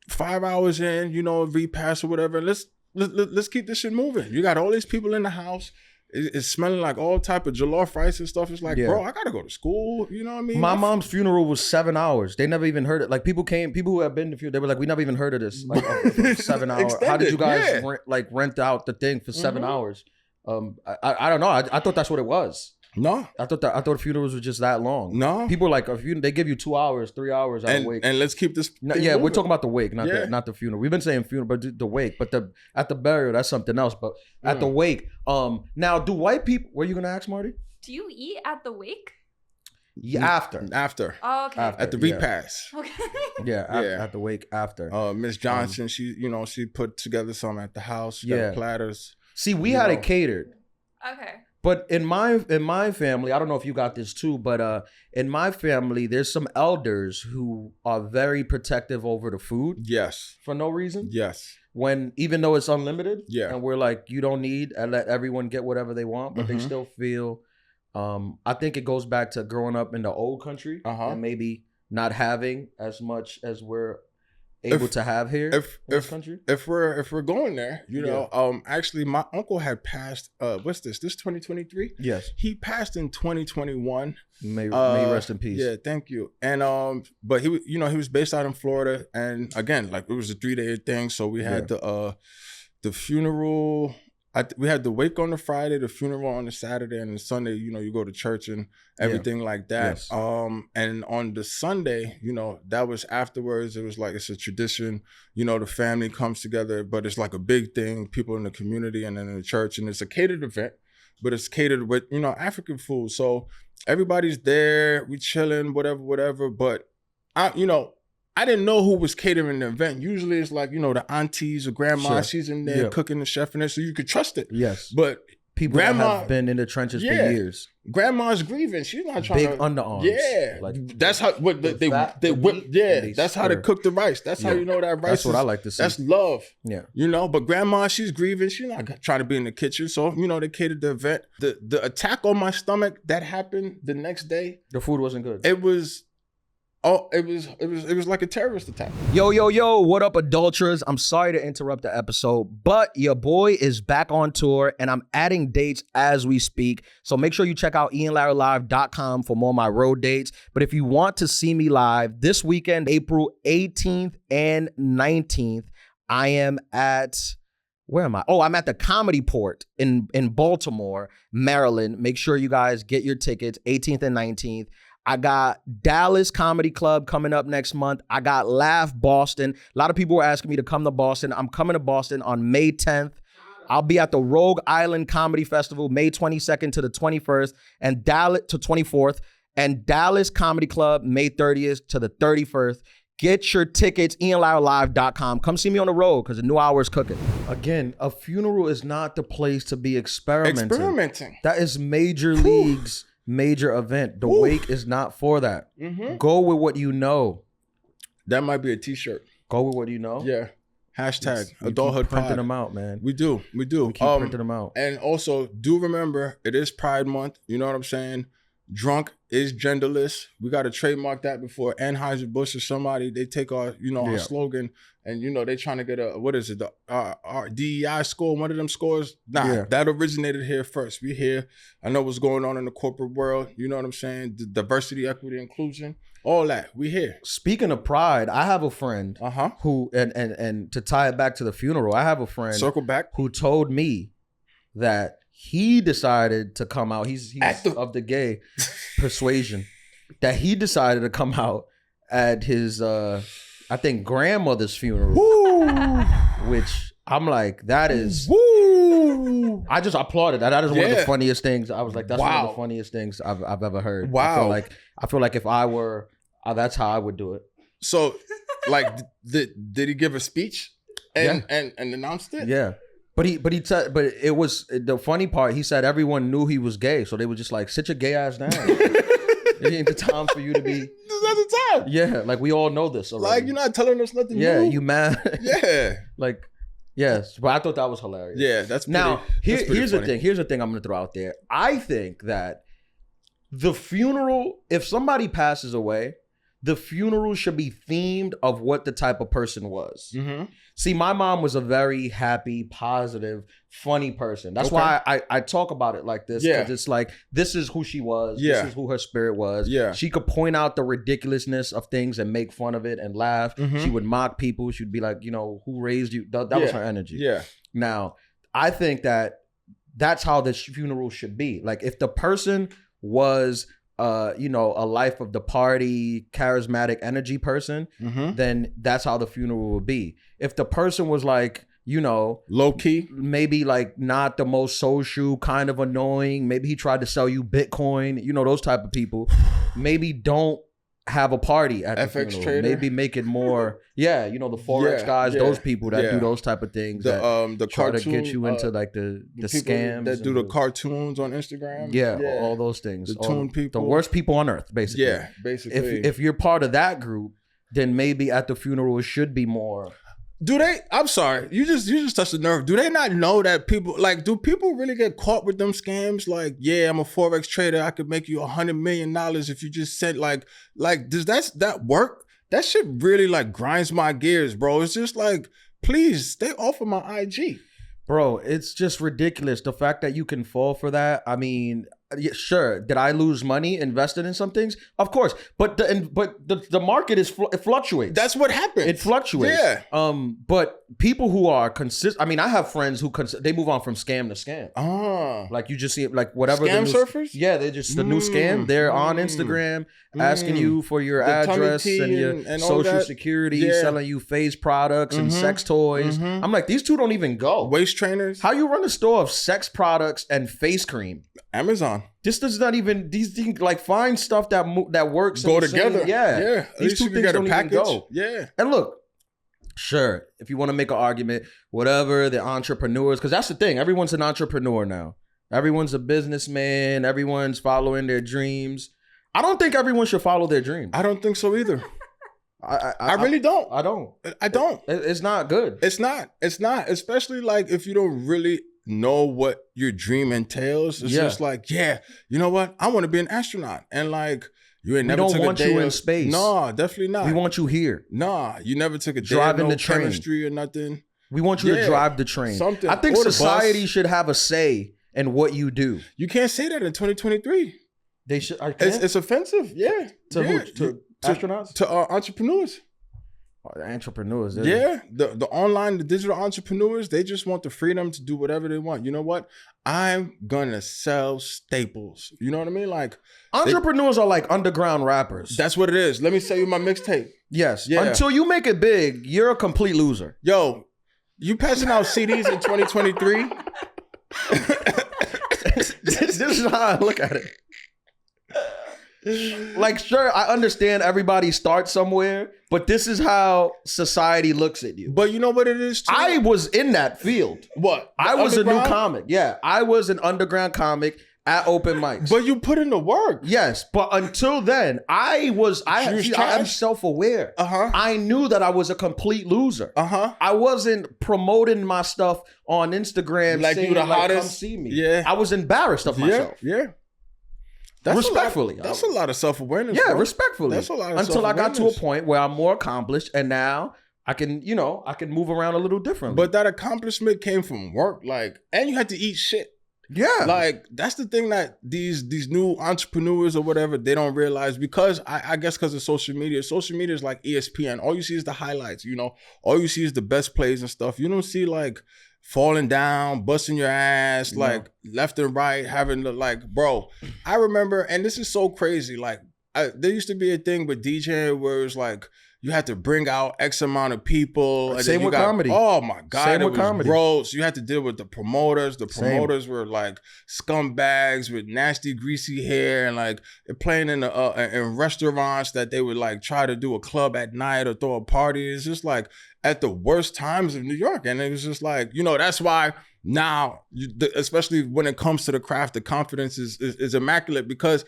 [SPEAKER 2] 5 hours in, repast or whatever. Let's keep this shit moving. You got all these people in the house. It's smelling like all type of jollof rice and stuff. It's like, bro, I gotta go to school. You know what I mean?
[SPEAKER 1] My mom's funeral was 7 hours. They never even heard it. Like people who have been to funeral, they were like, we never even heard of this. Like a 7 hour. How did you guys rent out the thing for 7 hours? I don't know. I thought that's what it was.
[SPEAKER 2] No,
[SPEAKER 1] I thought funerals were just that long.
[SPEAKER 2] No,
[SPEAKER 1] people like they give you 2 hours, 3 hours out of wake.
[SPEAKER 2] And let's keep this.
[SPEAKER 1] Yeah, we're talking about the wake, not the funeral. We've been saying funeral, but the wake. But at the burial, that's something else. But at the wake, now do white people? Were you gonna ask, Marty?
[SPEAKER 3] Do you eat at the wake?
[SPEAKER 1] Yeah, after.
[SPEAKER 3] Oh, okay.
[SPEAKER 2] At the repast.
[SPEAKER 3] Okay.
[SPEAKER 1] At the wake after.
[SPEAKER 2] Miss Johnson, she put together some at the house. She got platters.
[SPEAKER 1] See, we had it catered.
[SPEAKER 3] Okay.
[SPEAKER 1] But in my family, I don't know if you got this too, but in my family, there's some elders who are very protective over the food.
[SPEAKER 2] Yes.
[SPEAKER 1] For no reason.
[SPEAKER 2] Yes.
[SPEAKER 1] Even though it's unlimited.
[SPEAKER 2] Yeah.
[SPEAKER 1] And we're like, you don't need, and let everyone get whatever they want, but they still feel. I think it goes back to growing up in the old country and maybe not having as much as we're able to have here in this country.
[SPEAKER 2] If we're going there, actually my uncle had passed what's this 2023?
[SPEAKER 1] Yes.
[SPEAKER 2] He passed in 2021.
[SPEAKER 1] May rest in peace.
[SPEAKER 2] Yeah, thank you. And but he was based out in Florida, and again, like it was a 3-day thing, so we had the funeral. We had the wake on the Friday, the funeral on the Saturday, and the Sunday, you go to church and everything like that.
[SPEAKER 1] Yes.
[SPEAKER 2] And on the Sunday, that was afterwards. It was like, it's a tradition, the family comes together, but it's like a big thing, people in the community and then in the church, and it's a catered event, but it's catered with, African food. So everybody's there, we chilling, whatever. But I didn't know who was catering the event. Usually it's like, the aunties or grandma, she's in there cooking, the chef in there, so you could trust it.
[SPEAKER 1] Yes.
[SPEAKER 2] But
[SPEAKER 1] people that have been in the trenches for years.
[SPEAKER 2] Grandma's grieving. She's not trying
[SPEAKER 1] big underarms.
[SPEAKER 2] Yeah.
[SPEAKER 1] Like
[SPEAKER 2] that's how they whip. Yeah. That's how they cook the rice. That's how you know that rice
[SPEAKER 1] That's what I like to see.
[SPEAKER 2] That's love.
[SPEAKER 1] Yeah.
[SPEAKER 2] But grandma, she's grieving. She's not trying to be in the kitchen. So, they catered the event. The attack on my stomach that happened the next day.
[SPEAKER 1] The food wasn't good.
[SPEAKER 2] It was like a terrorist attack.
[SPEAKER 1] Yo, what up, adulterers? I'm sorry to interrupt the episode, but your boy is back on tour and I'm adding dates as we speak. So make sure you check out ianlaralive.com for more of my road dates. But if you want to see me live this weekend, April 18th and 19th, I am at... Where am I? Oh, I'm at the Comedy Port in Baltimore, Maryland. Make sure you guys get your tickets, 18th and 19th. I got Dallas Comedy Club coming up next month. I got Laugh Boston. A lot of people were asking me to come to Boston. I'm coming to Boston on May 10th. I'll be at the Rogue Island Comedy Festival, May 22nd to the 21st, and Dallas to 24th, and Dallas Comedy Club, May 30th to the 31st. Get your tickets, ianlaralive.com. Come see me on the road because the new hour is cooking. Again, a funeral is not the place to be experimenting. That is major leagues. Major event. The wake is not for that. Go with what you know.
[SPEAKER 2] That might be a t-shirt.
[SPEAKER 1] Go with what you know.
[SPEAKER 2] Yeah. Hashtag Adulthood
[SPEAKER 1] printing
[SPEAKER 2] pod.
[SPEAKER 1] them out, man.
[SPEAKER 2] We do. We
[SPEAKER 1] keep printing them out.
[SPEAKER 2] And also, do remember, it is Pride Month. You know what I'm saying? drunk is genderless. We got to trademark that before Anheuser-Busch or somebody, they take our, our slogan and, they trying to get our DEI score, one of them scores. Nah, that originated here first. We here. I know what's going on in the corporate world. You know what I'm saying? The diversity, equity, inclusion, all that. We here.
[SPEAKER 1] Speaking of pride, I have a friend who, and to tie it back to the funeral, I have a friend
[SPEAKER 2] circle back
[SPEAKER 1] who told me that he decided to come out. He's of the gay persuasion. That he decided to come out at his, I think, grandmother's funeral. Which I'm like, that is. I just applauded that. That is one of the funniest things. I was like, that's one of the funniest things I've ever heard.
[SPEAKER 2] Wow.
[SPEAKER 1] I feel like if I were, that's how I would do it.
[SPEAKER 2] So, like, did he give a speech and announced it?
[SPEAKER 1] Yeah. But it was the funny part. He said everyone knew he was gay, so they were just like, sit your gay ass down. It ain't the time for you to be.
[SPEAKER 2] This is not the time.
[SPEAKER 1] Yeah, like we all know this already.
[SPEAKER 2] Like, you're not telling us nothing new.
[SPEAKER 1] Yeah, you mad?
[SPEAKER 2] Yeah.
[SPEAKER 1] Like, yes, but I thought that was hilarious.
[SPEAKER 2] Yeah, that's pretty,
[SPEAKER 1] now. Here's
[SPEAKER 2] funny.
[SPEAKER 1] the thing. Here's the thing I'm gonna throw out there. I think that the funeral, if somebody passes away, the funeral should be themed of what the type of person was.
[SPEAKER 2] Mm-hmm.
[SPEAKER 1] See, my mom was a very happy, positive, funny person. That's why I talk about it like this. Because it's like, this is who she was.
[SPEAKER 2] Yeah.
[SPEAKER 1] This is who her spirit was.
[SPEAKER 2] Yeah.
[SPEAKER 1] She could point out the ridiculousness of things and make fun of it and laugh.
[SPEAKER 2] Mm-hmm.
[SPEAKER 1] She would mock people. She'd be like, who raised you? That was her energy.
[SPEAKER 2] Yeah.
[SPEAKER 1] Now, I think that that's how this funeral should be. Like, if the person was a life of the party, charismatic energy person, then that's how the funeral would be. If the person was like,
[SPEAKER 2] low key,
[SPEAKER 1] maybe like not the most social, kind of annoying, maybe he tried to sell you Bitcoin, those type of people, maybe don't have a party at the
[SPEAKER 2] FX
[SPEAKER 1] funeral.
[SPEAKER 2] trader.
[SPEAKER 1] Maybe make it more, the Forex guys, those people that do those type of things,
[SPEAKER 2] the
[SPEAKER 1] try
[SPEAKER 2] cartoon,
[SPEAKER 1] to get you into like the scams
[SPEAKER 2] that do the cartoons on Instagram.
[SPEAKER 1] All those things.
[SPEAKER 2] The tune people,
[SPEAKER 1] the worst people on earth, basically.
[SPEAKER 2] Yeah, basically.
[SPEAKER 1] If you're part of that group, then maybe at the funeral it should be more.
[SPEAKER 2] Do they? I'm sorry. You just touched the nerve. Do they not know that people do people really get caught with them scams? Like, yeah, I'm a Forex trader. I could make you $100 million if you just sent like does that work? That shit really like grinds my gears, bro. It's just like, please stay off of my IG.
[SPEAKER 1] Bro, it's just ridiculous. The fact that you can fall for that. I mean, sure. Did I lose money invested in some things? Of course. But the market it fluctuates.
[SPEAKER 2] That's what happens.
[SPEAKER 1] It fluctuates.
[SPEAKER 2] Yeah.
[SPEAKER 1] But people who are consistent. I mean, I have friends who they move on from scam to scam. Like you just see it, like whatever.
[SPEAKER 2] Scam surfers?
[SPEAKER 1] Yeah, they're just the new scam. They're on Instagram asking you for your address and your social security, selling you face products and sex toys. I'm like, these two don't even go.
[SPEAKER 2] Waist trainers.
[SPEAKER 1] How you run a store of sex products and face cream?
[SPEAKER 2] Amazon.
[SPEAKER 1] This does not even, these things, like, find stuff that works.
[SPEAKER 2] Go together.
[SPEAKER 1] Yeah.
[SPEAKER 2] These two things don't even go. Yeah.
[SPEAKER 1] And look, sure, if you want to make an argument, whatever, they're entrepreneurs, because that's the thing. Everyone's an entrepreneur now. Everyone's a businessman. Everyone's following their dreams. I don't think everyone should follow their dreams.
[SPEAKER 2] I don't think so either. I really don't.
[SPEAKER 1] I don't. It's not good.
[SPEAKER 2] It's not. Especially like if you don't really know what your dream entails. It's just like, you know what? I want to be an astronaut. And like, you ain't never took a day. We don't want you in space. No, definitely not.
[SPEAKER 1] We want you here.
[SPEAKER 2] Nah, you never took a day
[SPEAKER 1] driving the
[SPEAKER 2] train. Chemistry or nothing.
[SPEAKER 1] We want you to drive the train.
[SPEAKER 2] Something.
[SPEAKER 1] I think society should have a say in what you do.
[SPEAKER 2] You can't say that in 2023.
[SPEAKER 1] They should.
[SPEAKER 2] It's offensive. Yeah.
[SPEAKER 1] To who? To astronauts?
[SPEAKER 2] To entrepreneurs.
[SPEAKER 1] Entrepreneurs.
[SPEAKER 2] The online, the digital entrepreneurs, they just want the freedom to do whatever they want. You know what? I'm gonna sell staples. You know what I mean? Like,
[SPEAKER 1] entrepreneurs are like underground rappers.
[SPEAKER 2] That's what it is. Let me sell you my mixtape.
[SPEAKER 1] Yes. Yeah. Until you make it big, you're a complete loser.
[SPEAKER 2] Yo, you passing out CDs in 2023?
[SPEAKER 1] This is how I look at it. Like, sure, I understand everybody starts somewhere, but this is how society looks at you.
[SPEAKER 2] But you know what it is too?
[SPEAKER 1] I was in that field.
[SPEAKER 2] What?
[SPEAKER 1] I was a new comic. Yeah, I was an underground comic at open mics.
[SPEAKER 2] But you put in the work.
[SPEAKER 1] Yes, but until then, I'm self-aware. I knew that I was a complete loser. I wasn't promoting my stuff on Instagram
[SPEAKER 2] like
[SPEAKER 1] saying,
[SPEAKER 2] you the hottest.
[SPEAKER 1] Come see me.
[SPEAKER 2] Yeah.
[SPEAKER 1] I was embarrassed of myself.
[SPEAKER 2] Yeah.
[SPEAKER 1] Respectfully.
[SPEAKER 2] That's a lot of self-awareness.
[SPEAKER 1] Yeah,
[SPEAKER 2] bro.
[SPEAKER 1] respectfully.
[SPEAKER 2] That's a lot of
[SPEAKER 1] until I got to a
[SPEAKER 2] self-awareness.
[SPEAKER 1] point where I'm more accomplished and now I can move around a little differently.
[SPEAKER 2] But that accomplishment came from work, like, and you had to eat shit.
[SPEAKER 1] Yeah.
[SPEAKER 2] Like, that's the thing that these new entrepreneurs or whatever, they don't realize, because I guess because of social media. Social media is like ESPN. All you see is the highlights, all you see is the best plays and stuff. You don't see like falling down, busting your ass, like left and right, having to like, bro, I remember, and this is so crazy, like there used to be a thing with DJing where it was like, you had to bring out X amount of people. And
[SPEAKER 1] Same with comedy.
[SPEAKER 2] Oh my God.
[SPEAKER 1] Same
[SPEAKER 2] it
[SPEAKER 1] with
[SPEAKER 2] was
[SPEAKER 1] comedy.
[SPEAKER 2] gross. You had to deal with the promoters. The
[SPEAKER 1] Same.
[SPEAKER 2] promoters were like scumbags with nasty, greasy hair, and like they're playing in restaurants that they would like try to do a club at night or throw a party. It's just like at the worst times of New York. And it was just like, that's why now, especially when it comes to the craft, the confidence is immaculate, because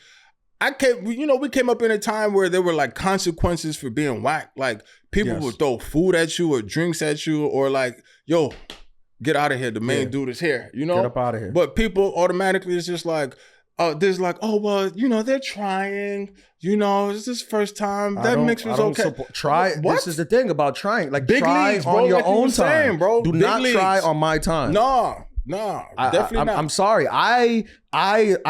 [SPEAKER 2] we came up in a time where there were like consequences for being whack. Like people would throw food at you or drinks at you, or like, yo, get out of here. The main dude is here, Get
[SPEAKER 1] up out of here.
[SPEAKER 2] But people automatically, it's just like, there's like, oh, well, they're trying, it's this first time. That mix was okay.
[SPEAKER 1] Try.
[SPEAKER 2] What?
[SPEAKER 1] This is the thing about trying. Like,
[SPEAKER 2] Big
[SPEAKER 1] try
[SPEAKER 2] leagues,
[SPEAKER 1] on
[SPEAKER 2] bro,
[SPEAKER 1] your
[SPEAKER 2] like you
[SPEAKER 1] own
[SPEAKER 2] were saying,
[SPEAKER 1] time,
[SPEAKER 2] bro.
[SPEAKER 1] Do
[SPEAKER 2] Big
[SPEAKER 1] not try
[SPEAKER 2] leagues.
[SPEAKER 1] on my time.
[SPEAKER 2] No, definitely not.
[SPEAKER 1] I'm sorry. I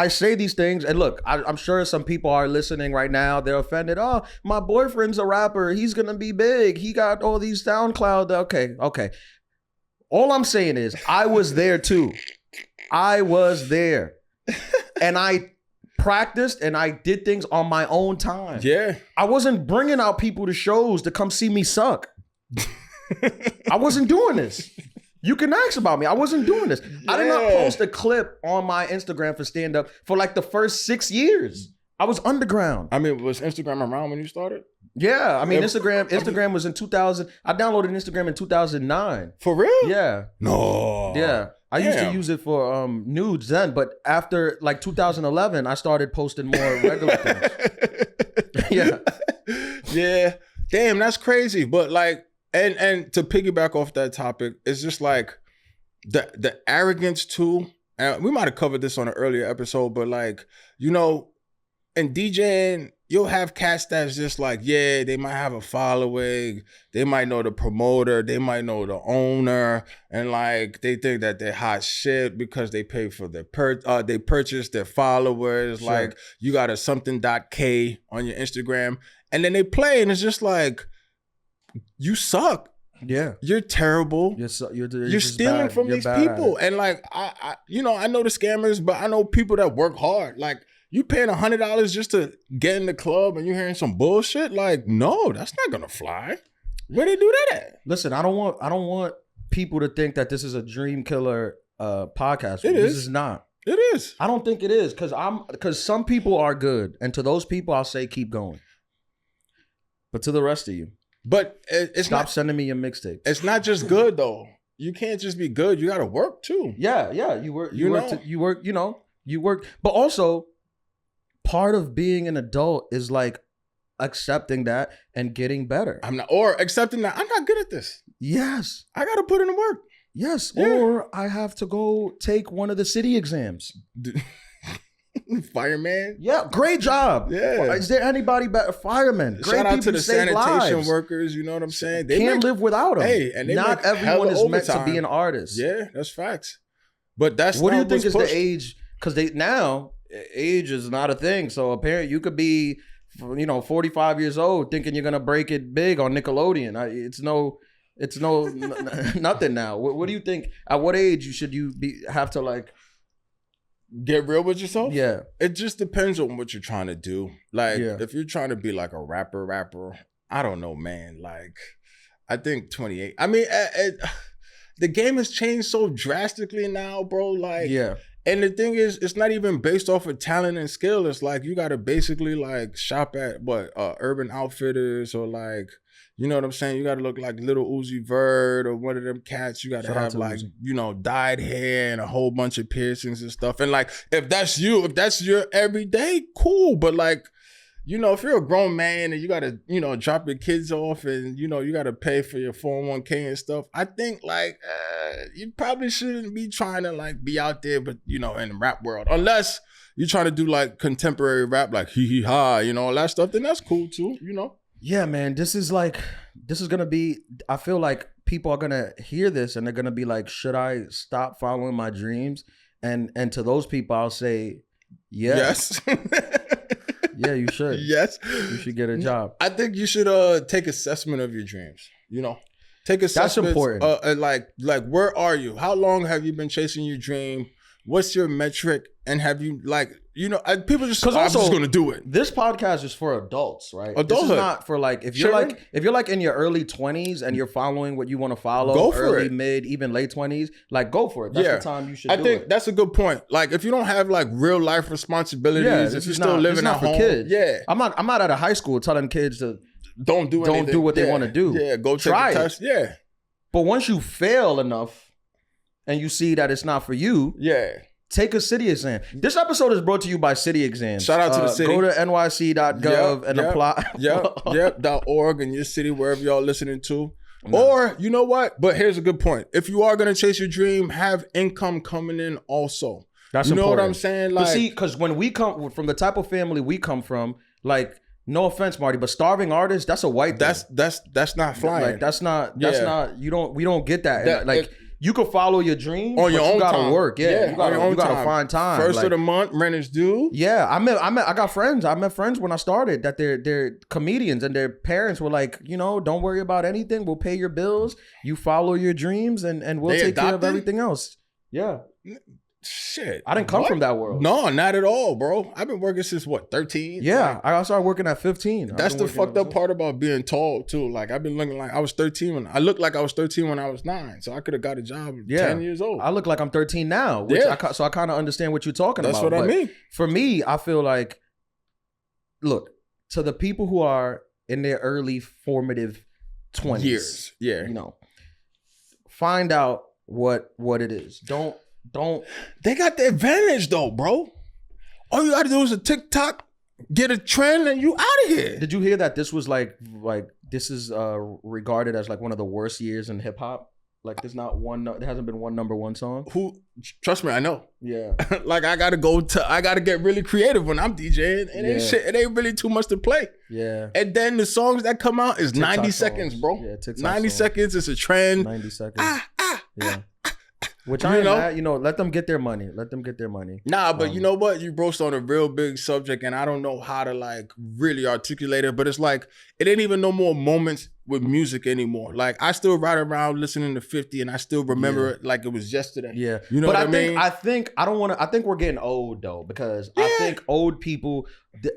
[SPEAKER 1] say these things, and look, I'm sure some people are listening right now. They're offended. Oh, my boyfriend's a rapper. He's gonna be big. He got all these SoundCloud. Okay. All I'm saying is, I was there too. I was there, and I practiced and I did things on my own time.
[SPEAKER 2] Yeah,
[SPEAKER 1] I wasn't bringing out people to shows to come see me suck. I wasn't doing this. You can ask about me. I wasn't doing this. Yeah. I did not post a clip on my Instagram for stand-up for like the first 6 years. I was underground.
[SPEAKER 2] I mean, was Instagram around when you started?
[SPEAKER 1] Yeah. I mean, Instagram was in 2000. I downloaded Instagram in 2009.
[SPEAKER 2] For real?
[SPEAKER 1] Yeah.
[SPEAKER 2] No.
[SPEAKER 1] Yeah. I used to use it for nudes then, but after like 2011, I started posting more regular things. Yeah.
[SPEAKER 2] Yeah. Damn, that's crazy. But like, And to piggyback off that topic, it's just like the arrogance too. And we might have covered this on an earlier episode, but like, in DJing, you'll have cats that's just like, yeah, they might have a following, they might know the promoter, they might know the owner, and like they think that they're hot shit because they pay for their they purchase their followers. Sure. Like you got a something.k on your Instagram, and then they play, and it's just like, you suck.
[SPEAKER 1] Yeah,
[SPEAKER 2] you're terrible.
[SPEAKER 1] You're
[SPEAKER 2] stealing from these people, and like I know the scammers, but I know people that work hard. Like you paying $100 just to get in the club, and you're hearing some bullshit. Like, no, that's not gonna fly. Where they do that at?
[SPEAKER 1] Listen, I don't want people to think that this is a dream killer podcast.
[SPEAKER 2] This
[SPEAKER 1] is not.
[SPEAKER 2] It is.
[SPEAKER 1] I don't think it is, because some people are good, and to those people, I'll say keep going. But to the rest of you.
[SPEAKER 2] But it's
[SPEAKER 1] Stop sending me your mixtape.
[SPEAKER 2] It's not just good though. You can't just be good. You got to work too.
[SPEAKER 1] Yeah. You work. But also, part of being an adult is like accepting that and getting better.
[SPEAKER 2] Or accepting that I'm not good at this.
[SPEAKER 1] Yes.
[SPEAKER 2] I got to put in the work.
[SPEAKER 1] Yes. Yeah. Or I have to go take one of the city exams.
[SPEAKER 2] Fireman.
[SPEAKER 1] Yeah, great job.
[SPEAKER 2] Yeah.
[SPEAKER 1] Is there anybody better? Firemen. Great
[SPEAKER 2] Shout out to the
[SPEAKER 1] sanitation
[SPEAKER 2] lives. Workers. You know what I'm saying?
[SPEAKER 1] They can't live without them.
[SPEAKER 2] Hey, and
[SPEAKER 1] not everyone is meant to be an artist.
[SPEAKER 2] Yeah, that's facts. But that's
[SPEAKER 1] what do you think is the age? Because now age is not a thing. So apparently you could be, 45 years old thinking you're gonna break it big on Nickelodeon. It's nothing now. What do you think? At what age should you have to like?
[SPEAKER 2] Get real with yourself?
[SPEAKER 1] Yeah.
[SPEAKER 2] It just depends on what you're trying to do. Like, if you're trying to be like a rapper, I don't know, man. Like, I think 28. I mean, the game has changed so drastically now, bro. Like, yeah. And the thing is, it's not even based off of talent and skill. It's like, you got to basically like shop at Urban Outfitters or like, you know what I'm saying? You got to look like Little Uzi Vert or one of them cats. You got to have like, dyed hair and a whole bunch of piercings and stuff. And like, if that's your everyday, cool. But like, you know, if you're a grown man and you gotta, you know, drop your kids off and, you know, you gotta pay for your 401k and stuff, I think like you probably shouldn't be trying to like be out there, but you know, in the rap world, unless you're trying to do like contemporary rap, like hee hee ha, you know, all that stuff, then that's cool too, you know.
[SPEAKER 1] Yeah, man, this is gonna be, I feel like people are gonna hear this and they're gonna be like, should I stop following my dreams? And to those people, I'll say, yes. Yeah, you should.
[SPEAKER 2] Yes.
[SPEAKER 1] You should get a job.
[SPEAKER 2] I think you should take assessment of your dreams, you know. Take assessment.
[SPEAKER 1] That's important.
[SPEAKER 2] Like where are you? How long have you been chasing your dream? What's your metric? And have you like, you know, people just, I'm just going to do it.
[SPEAKER 1] This podcast is for adults, right?
[SPEAKER 2] Adulthood.
[SPEAKER 1] This is not for like, if you're like in your early 20s and you're following what you want to follow,
[SPEAKER 2] go for
[SPEAKER 1] early,
[SPEAKER 2] it.
[SPEAKER 1] Mid, even late 20s, like go for it. That's the time you should do it.
[SPEAKER 2] I think that's a good point. Like if you don't have like real life responsibilities, if you're still living at home.
[SPEAKER 1] Kids.
[SPEAKER 2] Yeah.
[SPEAKER 1] I'm not at a high school telling kids to
[SPEAKER 2] don't do
[SPEAKER 1] what they want to do.
[SPEAKER 2] Yeah, go try the test. Yeah.
[SPEAKER 1] But once you fail enough and you see that it's not for you, take a city exam. This episode is brought to you by City Exams.
[SPEAKER 2] Shout out to the city.
[SPEAKER 1] Go to nyc.gov and apply.
[SPEAKER 2] .org in your city, wherever y'all listening to. No. Or, you know what? But here's a good point. If you are going to chase your dream, have income coming in also.
[SPEAKER 1] That's
[SPEAKER 2] you know
[SPEAKER 1] important.
[SPEAKER 2] what I'm saying? Like,
[SPEAKER 1] but see, because when we come from the type of family we come from, like, no offense, Marty, but starving artists, that's a white thing.
[SPEAKER 2] That's not flying.
[SPEAKER 1] Like, that's not, we don't get that. You could follow your dream
[SPEAKER 2] on your own.
[SPEAKER 1] You gotta
[SPEAKER 2] time.
[SPEAKER 1] work. Yeah, you gotta find time.
[SPEAKER 2] First of the month, rent is due.
[SPEAKER 1] Yeah, I got friends. I met friends when I started that they're comedians and their parents were like, you know, don't worry about anything. We'll pay your bills. You follow your dreams and we'll take care of everything else. Yeah.
[SPEAKER 2] Shit.
[SPEAKER 1] I didn't come from that world.
[SPEAKER 2] No, not at all, bro. I've been working since 13?
[SPEAKER 1] Yeah, I started working at 15.
[SPEAKER 2] That's the fucked up part about being tall too. Like I've been looking like I was 13 when I looked like I was 13 when I was 9. So I could have got a job at 10 years old. I
[SPEAKER 1] look like I'm 13 now. So I kind of understand what you're talking about.
[SPEAKER 2] That's what I mean.
[SPEAKER 1] For me, I feel like, look, to the people who are in their early formative 20s.
[SPEAKER 2] Years. Yeah.
[SPEAKER 1] You know, find out what it is. Don't.
[SPEAKER 2] They got the advantage though, bro. All you gotta do is a TikTok, get a trend, and you out of here.
[SPEAKER 1] Did you hear that this was like this is regarded as like one of the worst years in hip hop? Like there hasn't been one number one song.
[SPEAKER 2] Trust me, I know.
[SPEAKER 1] Yeah.
[SPEAKER 2] Like I gotta get really creative when I'm DJing. It ain't really too much to play.
[SPEAKER 1] Yeah.
[SPEAKER 2] And then the songs that come out is TikTok 90 seconds, bro.
[SPEAKER 1] Yeah, TikTok
[SPEAKER 2] 90 seconds is a trend.
[SPEAKER 1] 90 seconds. Yeah. Which I ain't mad, let them get their money.
[SPEAKER 2] Nah, but you know what? You broached on a real big subject, and I don't know how to like really articulate it, but it's like it ain't even no more moments with music anymore. Like I still ride around listening to 50 and I still remember it like it was yesterday.
[SPEAKER 1] Yeah.
[SPEAKER 2] You know what I mean?
[SPEAKER 1] I think we're getting old though, because I think old people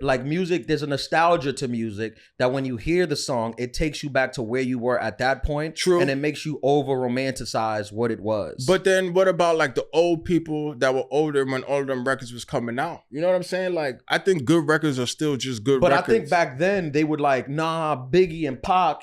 [SPEAKER 1] like music, there's a nostalgia to music that when you hear the song, it takes you back to where you were at that point.
[SPEAKER 2] True.
[SPEAKER 1] And it makes you over romanticize what it was.
[SPEAKER 2] But then what about like the old people that were older when all of them records was coming out? You know what I'm saying? Like I think good records are still just good records.
[SPEAKER 1] But I think back then they would like, Biggie and Pac.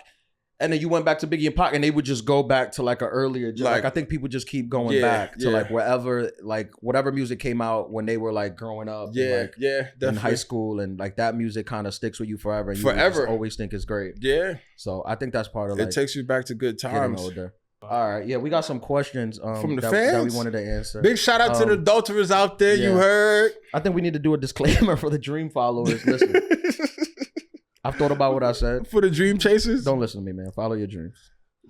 [SPEAKER 1] And then you went back to Biggie and Pac, and they would just go back to like an earlier. Like I think people just keep going back to like wherever, like whatever music came out when they were like growing up. In high school, and like that music kind of sticks with you forever. And you just always think it's great. Yeah. So I think that's part of like,
[SPEAKER 2] it takes you back to good times.
[SPEAKER 1] Getting older. All right, yeah, we got some questions
[SPEAKER 2] from the fans
[SPEAKER 1] that we wanted to answer.
[SPEAKER 2] Big shout out to the adulterers out there. You heard?
[SPEAKER 1] I think we need to do a disclaimer for the dream followers. Listen. I've thought about what I said.
[SPEAKER 2] For the dream chasers?
[SPEAKER 1] Don't listen to me, man. Follow your dreams.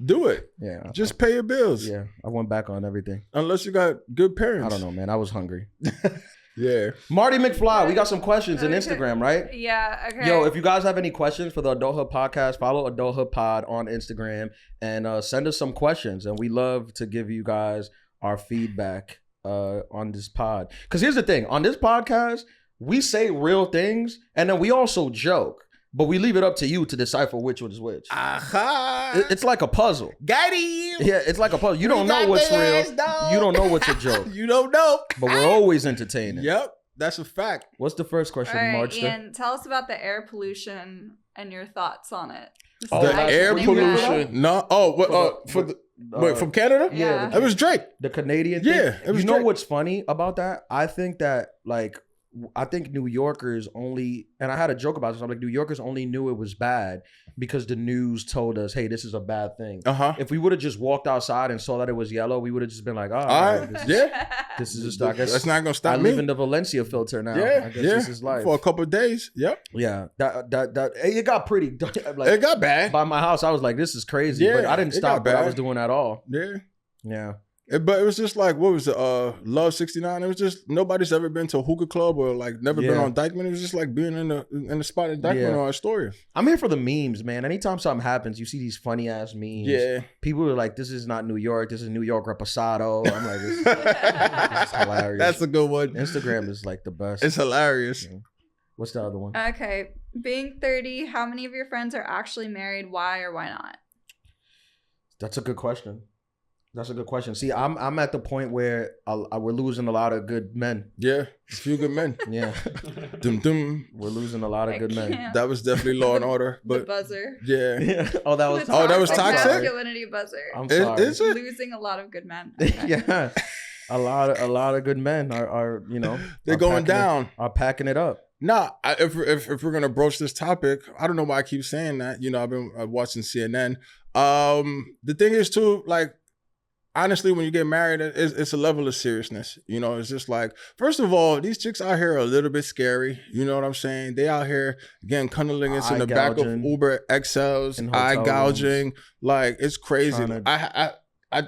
[SPEAKER 2] Do it.
[SPEAKER 1] Yeah.
[SPEAKER 2] Just pay your bills.
[SPEAKER 1] Yeah. I went back on everything.
[SPEAKER 2] Unless you got good parents.
[SPEAKER 1] I don't know, man. I was hungry.
[SPEAKER 2] Yeah.
[SPEAKER 1] Marty McFly, we got some questions in Instagram, right?
[SPEAKER 3] Yeah, okay.
[SPEAKER 1] Yo, if you guys have any questions for the Adulthood podcast, follow Adulthood Pod on Instagram and send us some questions. And we love to give you guys our feedback on this pod. Because here's the thing. On this podcast, we say real things and then we also joke. But we leave it up to you to decipher which one is which.
[SPEAKER 2] Aha!
[SPEAKER 1] It's like a puzzle.
[SPEAKER 2] Got him!
[SPEAKER 1] Yeah, it's like a puzzle. You don't know what's real. You don't know what's a joke.
[SPEAKER 2] You don't know.
[SPEAKER 1] But we're always entertaining.
[SPEAKER 2] Yep, that's a fact.
[SPEAKER 1] What's the first question, March?
[SPEAKER 3] Ian, tell us about the air pollution and your thoughts on it.
[SPEAKER 2] The air pollution? No. Wait, from Canada?
[SPEAKER 3] Yeah.
[SPEAKER 2] It was Drake.
[SPEAKER 1] The Canadian thing?
[SPEAKER 2] Yeah, it was
[SPEAKER 1] You know
[SPEAKER 2] Drake.
[SPEAKER 1] what's funny about that? I think that like I think New Yorkers only, and I had a joke about this. I'm like, New Yorkers only knew it was bad because the news told us, hey, this is a bad thing. If we would have just walked outside and saw that it was yellow, we would have just been like, all right, this is just, I guess
[SPEAKER 2] that's not gonna stop
[SPEAKER 1] I
[SPEAKER 2] me.
[SPEAKER 1] live in the Valencia filter now.
[SPEAKER 2] Yeah,
[SPEAKER 1] I guess this is life.
[SPEAKER 2] For a couple of days. Yep.
[SPEAKER 1] Yeah, that it got pretty. Like,
[SPEAKER 2] it got bad.
[SPEAKER 1] By my house, I was like, this is crazy.
[SPEAKER 2] Yeah,
[SPEAKER 1] but I didn't stop what
[SPEAKER 2] bad.
[SPEAKER 1] I was doing at all.
[SPEAKER 2] Yeah. But it was just like, what was it? Love 69. It was just, nobody's ever been to a hookah club or like never been on Dykeman. It was just like being in the spot at Dykeman or Astoria. I'm
[SPEAKER 1] here for the memes, man. Anytime something happens, you see these funny ass memes.
[SPEAKER 2] Yeah.
[SPEAKER 1] People are like, this is not New York. This is New York reposado. I'm like, this is hilarious.
[SPEAKER 2] That's a good one.
[SPEAKER 1] Instagram is like the best.
[SPEAKER 2] It's hilarious.
[SPEAKER 1] Yeah. What's the other one?
[SPEAKER 3] Okay. Being 30, how many of your friends are actually married? Why or why not?
[SPEAKER 1] That's a good question. That's a good question. See, I'm at the point where we're losing a lot of good men.
[SPEAKER 2] Yeah, a few good men.
[SPEAKER 1] Yeah, we're losing a lot of good men.
[SPEAKER 2] That was definitely Law and Order. But
[SPEAKER 3] the buzzer.
[SPEAKER 2] Yeah.
[SPEAKER 1] Oh, that was
[SPEAKER 2] that was toxic.
[SPEAKER 3] Masculinity buzzer.
[SPEAKER 1] I'm sorry.
[SPEAKER 2] Is it?
[SPEAKER 3] Losing a lot of good men.
[SPEAKER 1] Yeah, a lot of good men are
[SPEAKER 2] they're going down.
[SPEAKER 1] Are packing it up.
[SPEAKER 2] Nah, if we're gonna broach this topic, I don't know why I keep saying that. I've been watching CNN. The thing is too, like, honestly, when you get married, it's a level of seriousness. It's just like, first of all, these chicks out here are a little bit scary. You know what I'm saying? They out here getting cunnilingus in the back of Uber XLs, eye gouging. Like, it's crazy. I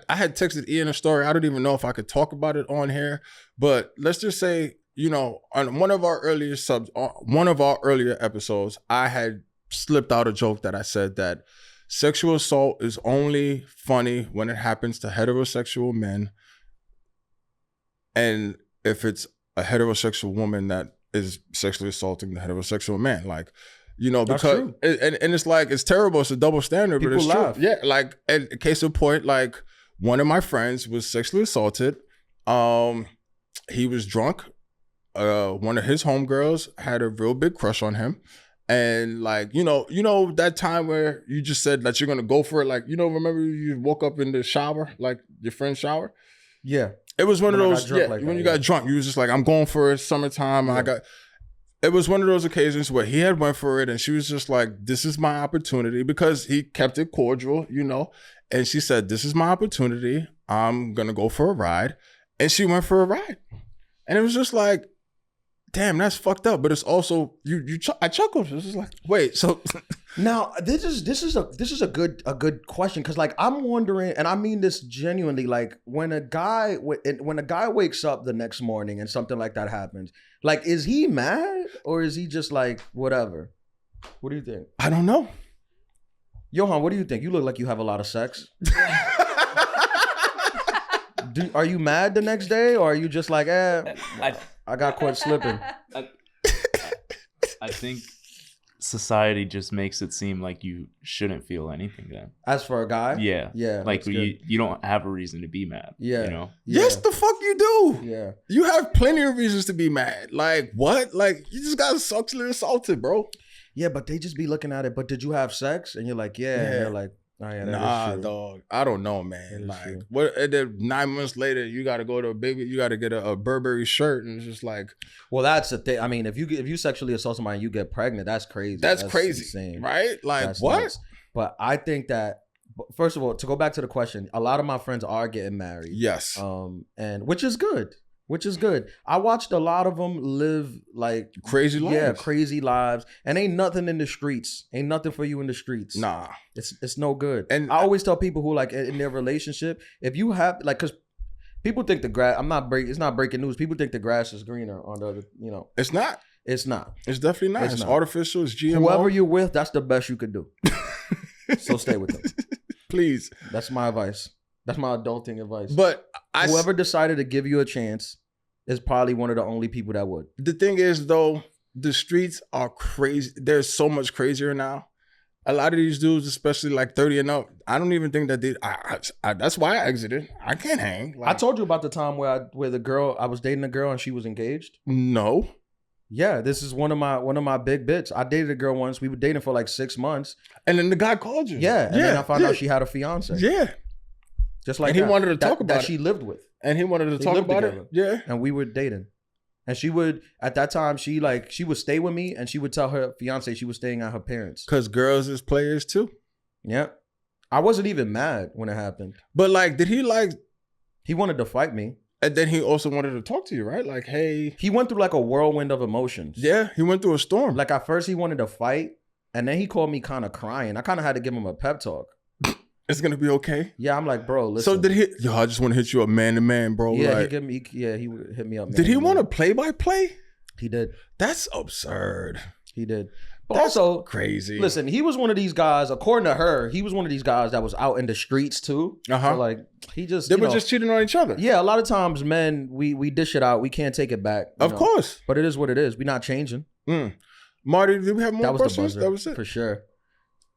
[SPEAKER 2] had texted Ian a story. I don't even know if I could talk about it on here, but let's just say, on one of our earlier episodes, I had slipped out a joke that I said that sexual assault is only funny when it happens to heterosexual men. And if it's a heterosexual woman that is sexually assaulting the heterosexual man, like, because, and it's like, it's terrible. It's a double standard, but it's true. Yeah. Like, and case in point, like, one of my friends was sexually assaulted. He was drunk. One of his homegirls had a real big crush on him. And like, that time where you just said that you're going to go for it. Like, remember you woke up in the shower, like your friend's shower?
[SPEAKER 1] Yeah.
[SPEAKER 2] It was one of those, when you got drunk, you was just like, I'm going for it, summertime. Yeah. It was one of those occasions where he had went for it and she was just like, this is my opportunity, because he kept it cordial, and she said, this is my opportunity. I'm going to go for a ride. And she went for a ride. And it was just like, damn, that's fucked up. But it's also I chuckled. This is like, wait, so
[SPEAKER 1] now this is a good question, because like I'm wondering, and I mean this genuinely, like when a guy wakes up the next morning and something like that happens, like, is he mad or is he just like whatever? What do you think?
[SPEAKER 2] I don't know.
[SPEAKER 1] Johan, what do you think? You look like you have a lot of sex. Are you mad the next day, or are you just like, I got caught slipping?
[SPEAKER 4] I think society just makes it seem like you shouldn't feel anything then.
[SPEAKER 1] As for a guy?
[SPEAKER 4] Yeah. Like you don't have a reason to be mad.
[SPEAKER 1] Yeah.
[SPEAKER 2] Yes, the fuck you do.
[SPEAKER 1] Yeah.
[SPEAKER 2] You have plenty of reasons to be mad. Like, what? Like, you just got sexually assaulted, bro.
[SPEAKER 1] Yeah, but they just be looking at it. But did you have sex? And you're like, yeah. And they're like, oh, yeah,
[SPEAKER 2] nah, dog. I don't know, man. Like, true. What? And then 9 months later, you got to go to you got to get a Burberry shirt, and it's just like,
[SPEAKER 1] well, that's the thing. I mean, if you sexually assault somebody and you get pregnant, that's crazy.
[SPEAKER 2] That's crazy,
[SPEAKER 1] insane.
[SPEAKER 2] Right? Like, that's what? Nuts.
[SPEAKER 1] But I think that, first of all, to go back to the question, a lot of my friends are getting married.
[SPEAKER 2] Yes.
[SPEAKER 1] And which is good. I watched a lot of them live like
[SPEAKER 2] crazy lives.
[SPEAKER 1] Yeah, crazy lives. And ain't nothing in the streets. Ain't nothing for you in the streets.
[SPEAKER 2] Nah.
[SPEAKER 1] It's no good.
[SPEAKER 2] And
[SPEAKER 1] I always tell people who like in their relationship, if you have like, because people think the grass, it's not breaking news. People think the grass is greener on the other,
[SPEAKER 2] It's not.
[SPEAKER 1] It's not.
[SPEAKER 2] It's definitely not. It's artificial. It's GMO.
[SPEAKER 1] Whoever you're with, that's the best you could do. So stay with them.
[SPEAKER 2] Please.
[SPEAKER 1] That's my advice. That's my adulting advice.
[SPEAKER 2] But
[SPEAKER 1] whoever decided to give you a chance is probably one of the only people that would.
[SPEAKER 2] The thing is, though, the streets are crazy. They're so much crazier now. A lot of these dudes, especially like 30 and up, I don't even think that they. That's why I exited. I can't hang.
[SPEAKER 1] Like, I told you about the time where I was dating a girl and she was engaged.
[SPEAKER 2] No.
[SPEAKER 1] Yeah, this is one of my big bits. I dated a girl once. We were dating for like 6 months,
[SPEAKER 2] and then the guy called you.
[SPEAKER 1] Yeah, and then I found out she had a fiance.
[SPEAKER 2] Yeah.
[SPEAKER 1] Just like
[SPEAKER 2] and he wanted to talk about
[SPEAKER 1] that she lived with.
[SPEAKER 2] And he wanted to talk about it. Yeah.
[SPEAKER 1] And we were dating. And she would, at that time, she would stay with me and she would tell her fiance she was staying at her parents.
[SPEAKER 2] Because girls is players too.
[SPEAKER 1] Yeah. I wasn't even mad when it happened.
[SPEAKER 2] But like, did he like...
[SPEAKER 1] He wanted to fight me.
[SPEAKER 2] And then he also wanted to talk to you, right? Like, hey...
[SPEAKER 1] He went through like a whirlwind of emotions.
[SPEAKER 2] Yeah, he went through a storm.
[SPEAKER 1] Like at first he wanted to fight and then he called me kind of crying. I kind of had to give him a pep talk.
[SPEAKER 2] It's going to be okay?
[SPEAKER 1] Yeah, I'm like, bro, listen.
[SPEAKER 2] So did he... Yo, I just want to hit you up man to man, bro.
[SPEAKER 1] Yeah,
[SPEAKER 2] like,
[SPEAKER 1] he would hit me up.
[SPEAKER 2] Did he want to play-by-play?
[SPEAKER 1] He did.
[SPEAKER 2] That's absurd.
[SPEAKER 1] He did. But
[SPEAKER 2] That's
[SPEAKER 1] also
[SPEAKER 2] crazy.
[SPEAKER 1] Listen, he was one of these guys, according to her, he was one of these guys that was out in the streets too.
[SPEAKER 2] Uh-huh.
[SPEAKER 1] So like he just
[SPEAKER 2] They were just cheating on each other.
[SPEAKER 1] Yeah, a lot of times men, we dish it out. We can't take it back.
[SPEAKER 2] Of course.
[SPEAKER 1] But it is what it is. We're not changing.
[SPEAKER 2] Marty, do we have more
[SPEAKER 1] that was
[SPEAKER 2] questions?
[SPEAKER 1] The buzzer,
[SPEAKER 2] that was it.
[SPEAKER 1] for sure.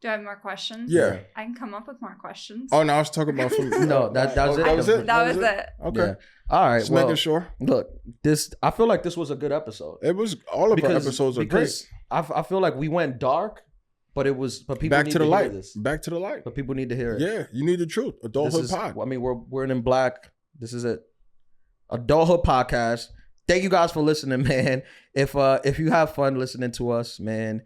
[SPEAKER 3] Do I have more questions?
[SPEAKER 2] Yeah.
[SPEAKER 3] I can come up with more questions.
[SPEAKER 2] Oh, no, I was talking about from...
[SPEAKER 1] No, that was it.
[SPEAKER 2] That was it?
[SPEAKER 3] That was it.
[SPEAKER 2] Okay.
[SPEAKER 1] Yeah. All right.
[SPEAKER 2] Just
[SPEAKER 1] well,
[SPEAKER 2] making sure.
[SPEAKER 1] Look, I feel like this was a good episode.
[SPEAKER 2] It was, all of our episodes are great.
[SPEAKER 1] I feel like we went dark, but people
[SPEAKER 2] Back
[SPEAKER 1] need
[SPEAKER 2] to the
[SPEAKER 1] hear
[SPEAKER 2] light.
[SPEAKER 1] this.
[SPEAKER 2] Back to the light.
[SPEAKER 1] But people need to hear it.
[SPEAKER 2] Yeah, you need the truth. Adulthood pod.
[SPEAKER 1] I mean, we're in black. This is it. Adulthood podcast. Thank you guys for listening, man. If you have fun listening to us, man,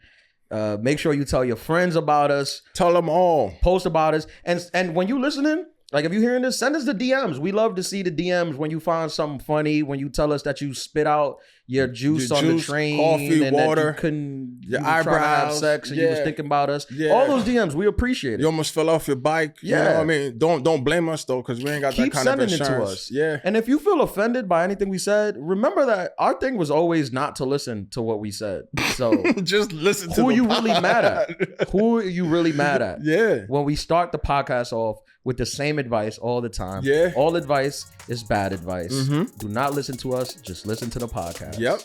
[SPEAKER 1] make sure you tell your friends about us.
[SPEAKER 2] Tell them all.
[SPEAKER 1] Post about us. And when you listening, like if you're hearing this, send us the DMs. We love to see the DMs when you find something funny, when you tell us that you spit out your juice on the train,
[SPEAKER 2] coffee,
[SPEAKER 1] and
[SPEAKER 2] water,
[SPEAKER 1] that you
[SPEAKER 2] your
[SPEAKER 1] were trying to have
[SPEAKER 2] eyebrows,
[SPEAKER 1] sex and you was thinking about us.
[SPEAKER 2] Yeah.
[SPEAKER 1] All those DMs, we appreciate it.
[SPEAKER 2] You almost fell off your bike.
[SPEAKER 1] Yeah.
[SPEAKER 2] You know what I mean? Don't blame us though, because we ain't got
[SPEAKER 1] Keep
[SPEAKER 2] that kind of
[SPEAKER 1] sending
[SPEAKER 2] insurance.
[SPEAKER 1] it to us.
[SPEAKER 2] Yeah.
[SPEAKER 1] And if you feel offended by anything we said, remember that our thing was always not to listen to what we said. So
[SPEAKER 2] just listen to
[SPEAKER 1] who
[SPEAKER 2] the
[SPEAKER 1] you
[SPEAKER 2] pod.
[SPEAKER 1] really mad at? Who are you really mad at?
[SPEAKER 2] Yeah.
[SPEAKER 1] When we start the podcast off with the same advice all the time.
[SPEAKER 2] Yeah.
[SPEAKER 1] All advice is bad advice.
[SPEAKER 2] Mm-hmm.
[SPEAKER 1] Do not listen to us. Just listen to the podcast.
[SPEAKER 2] Yep.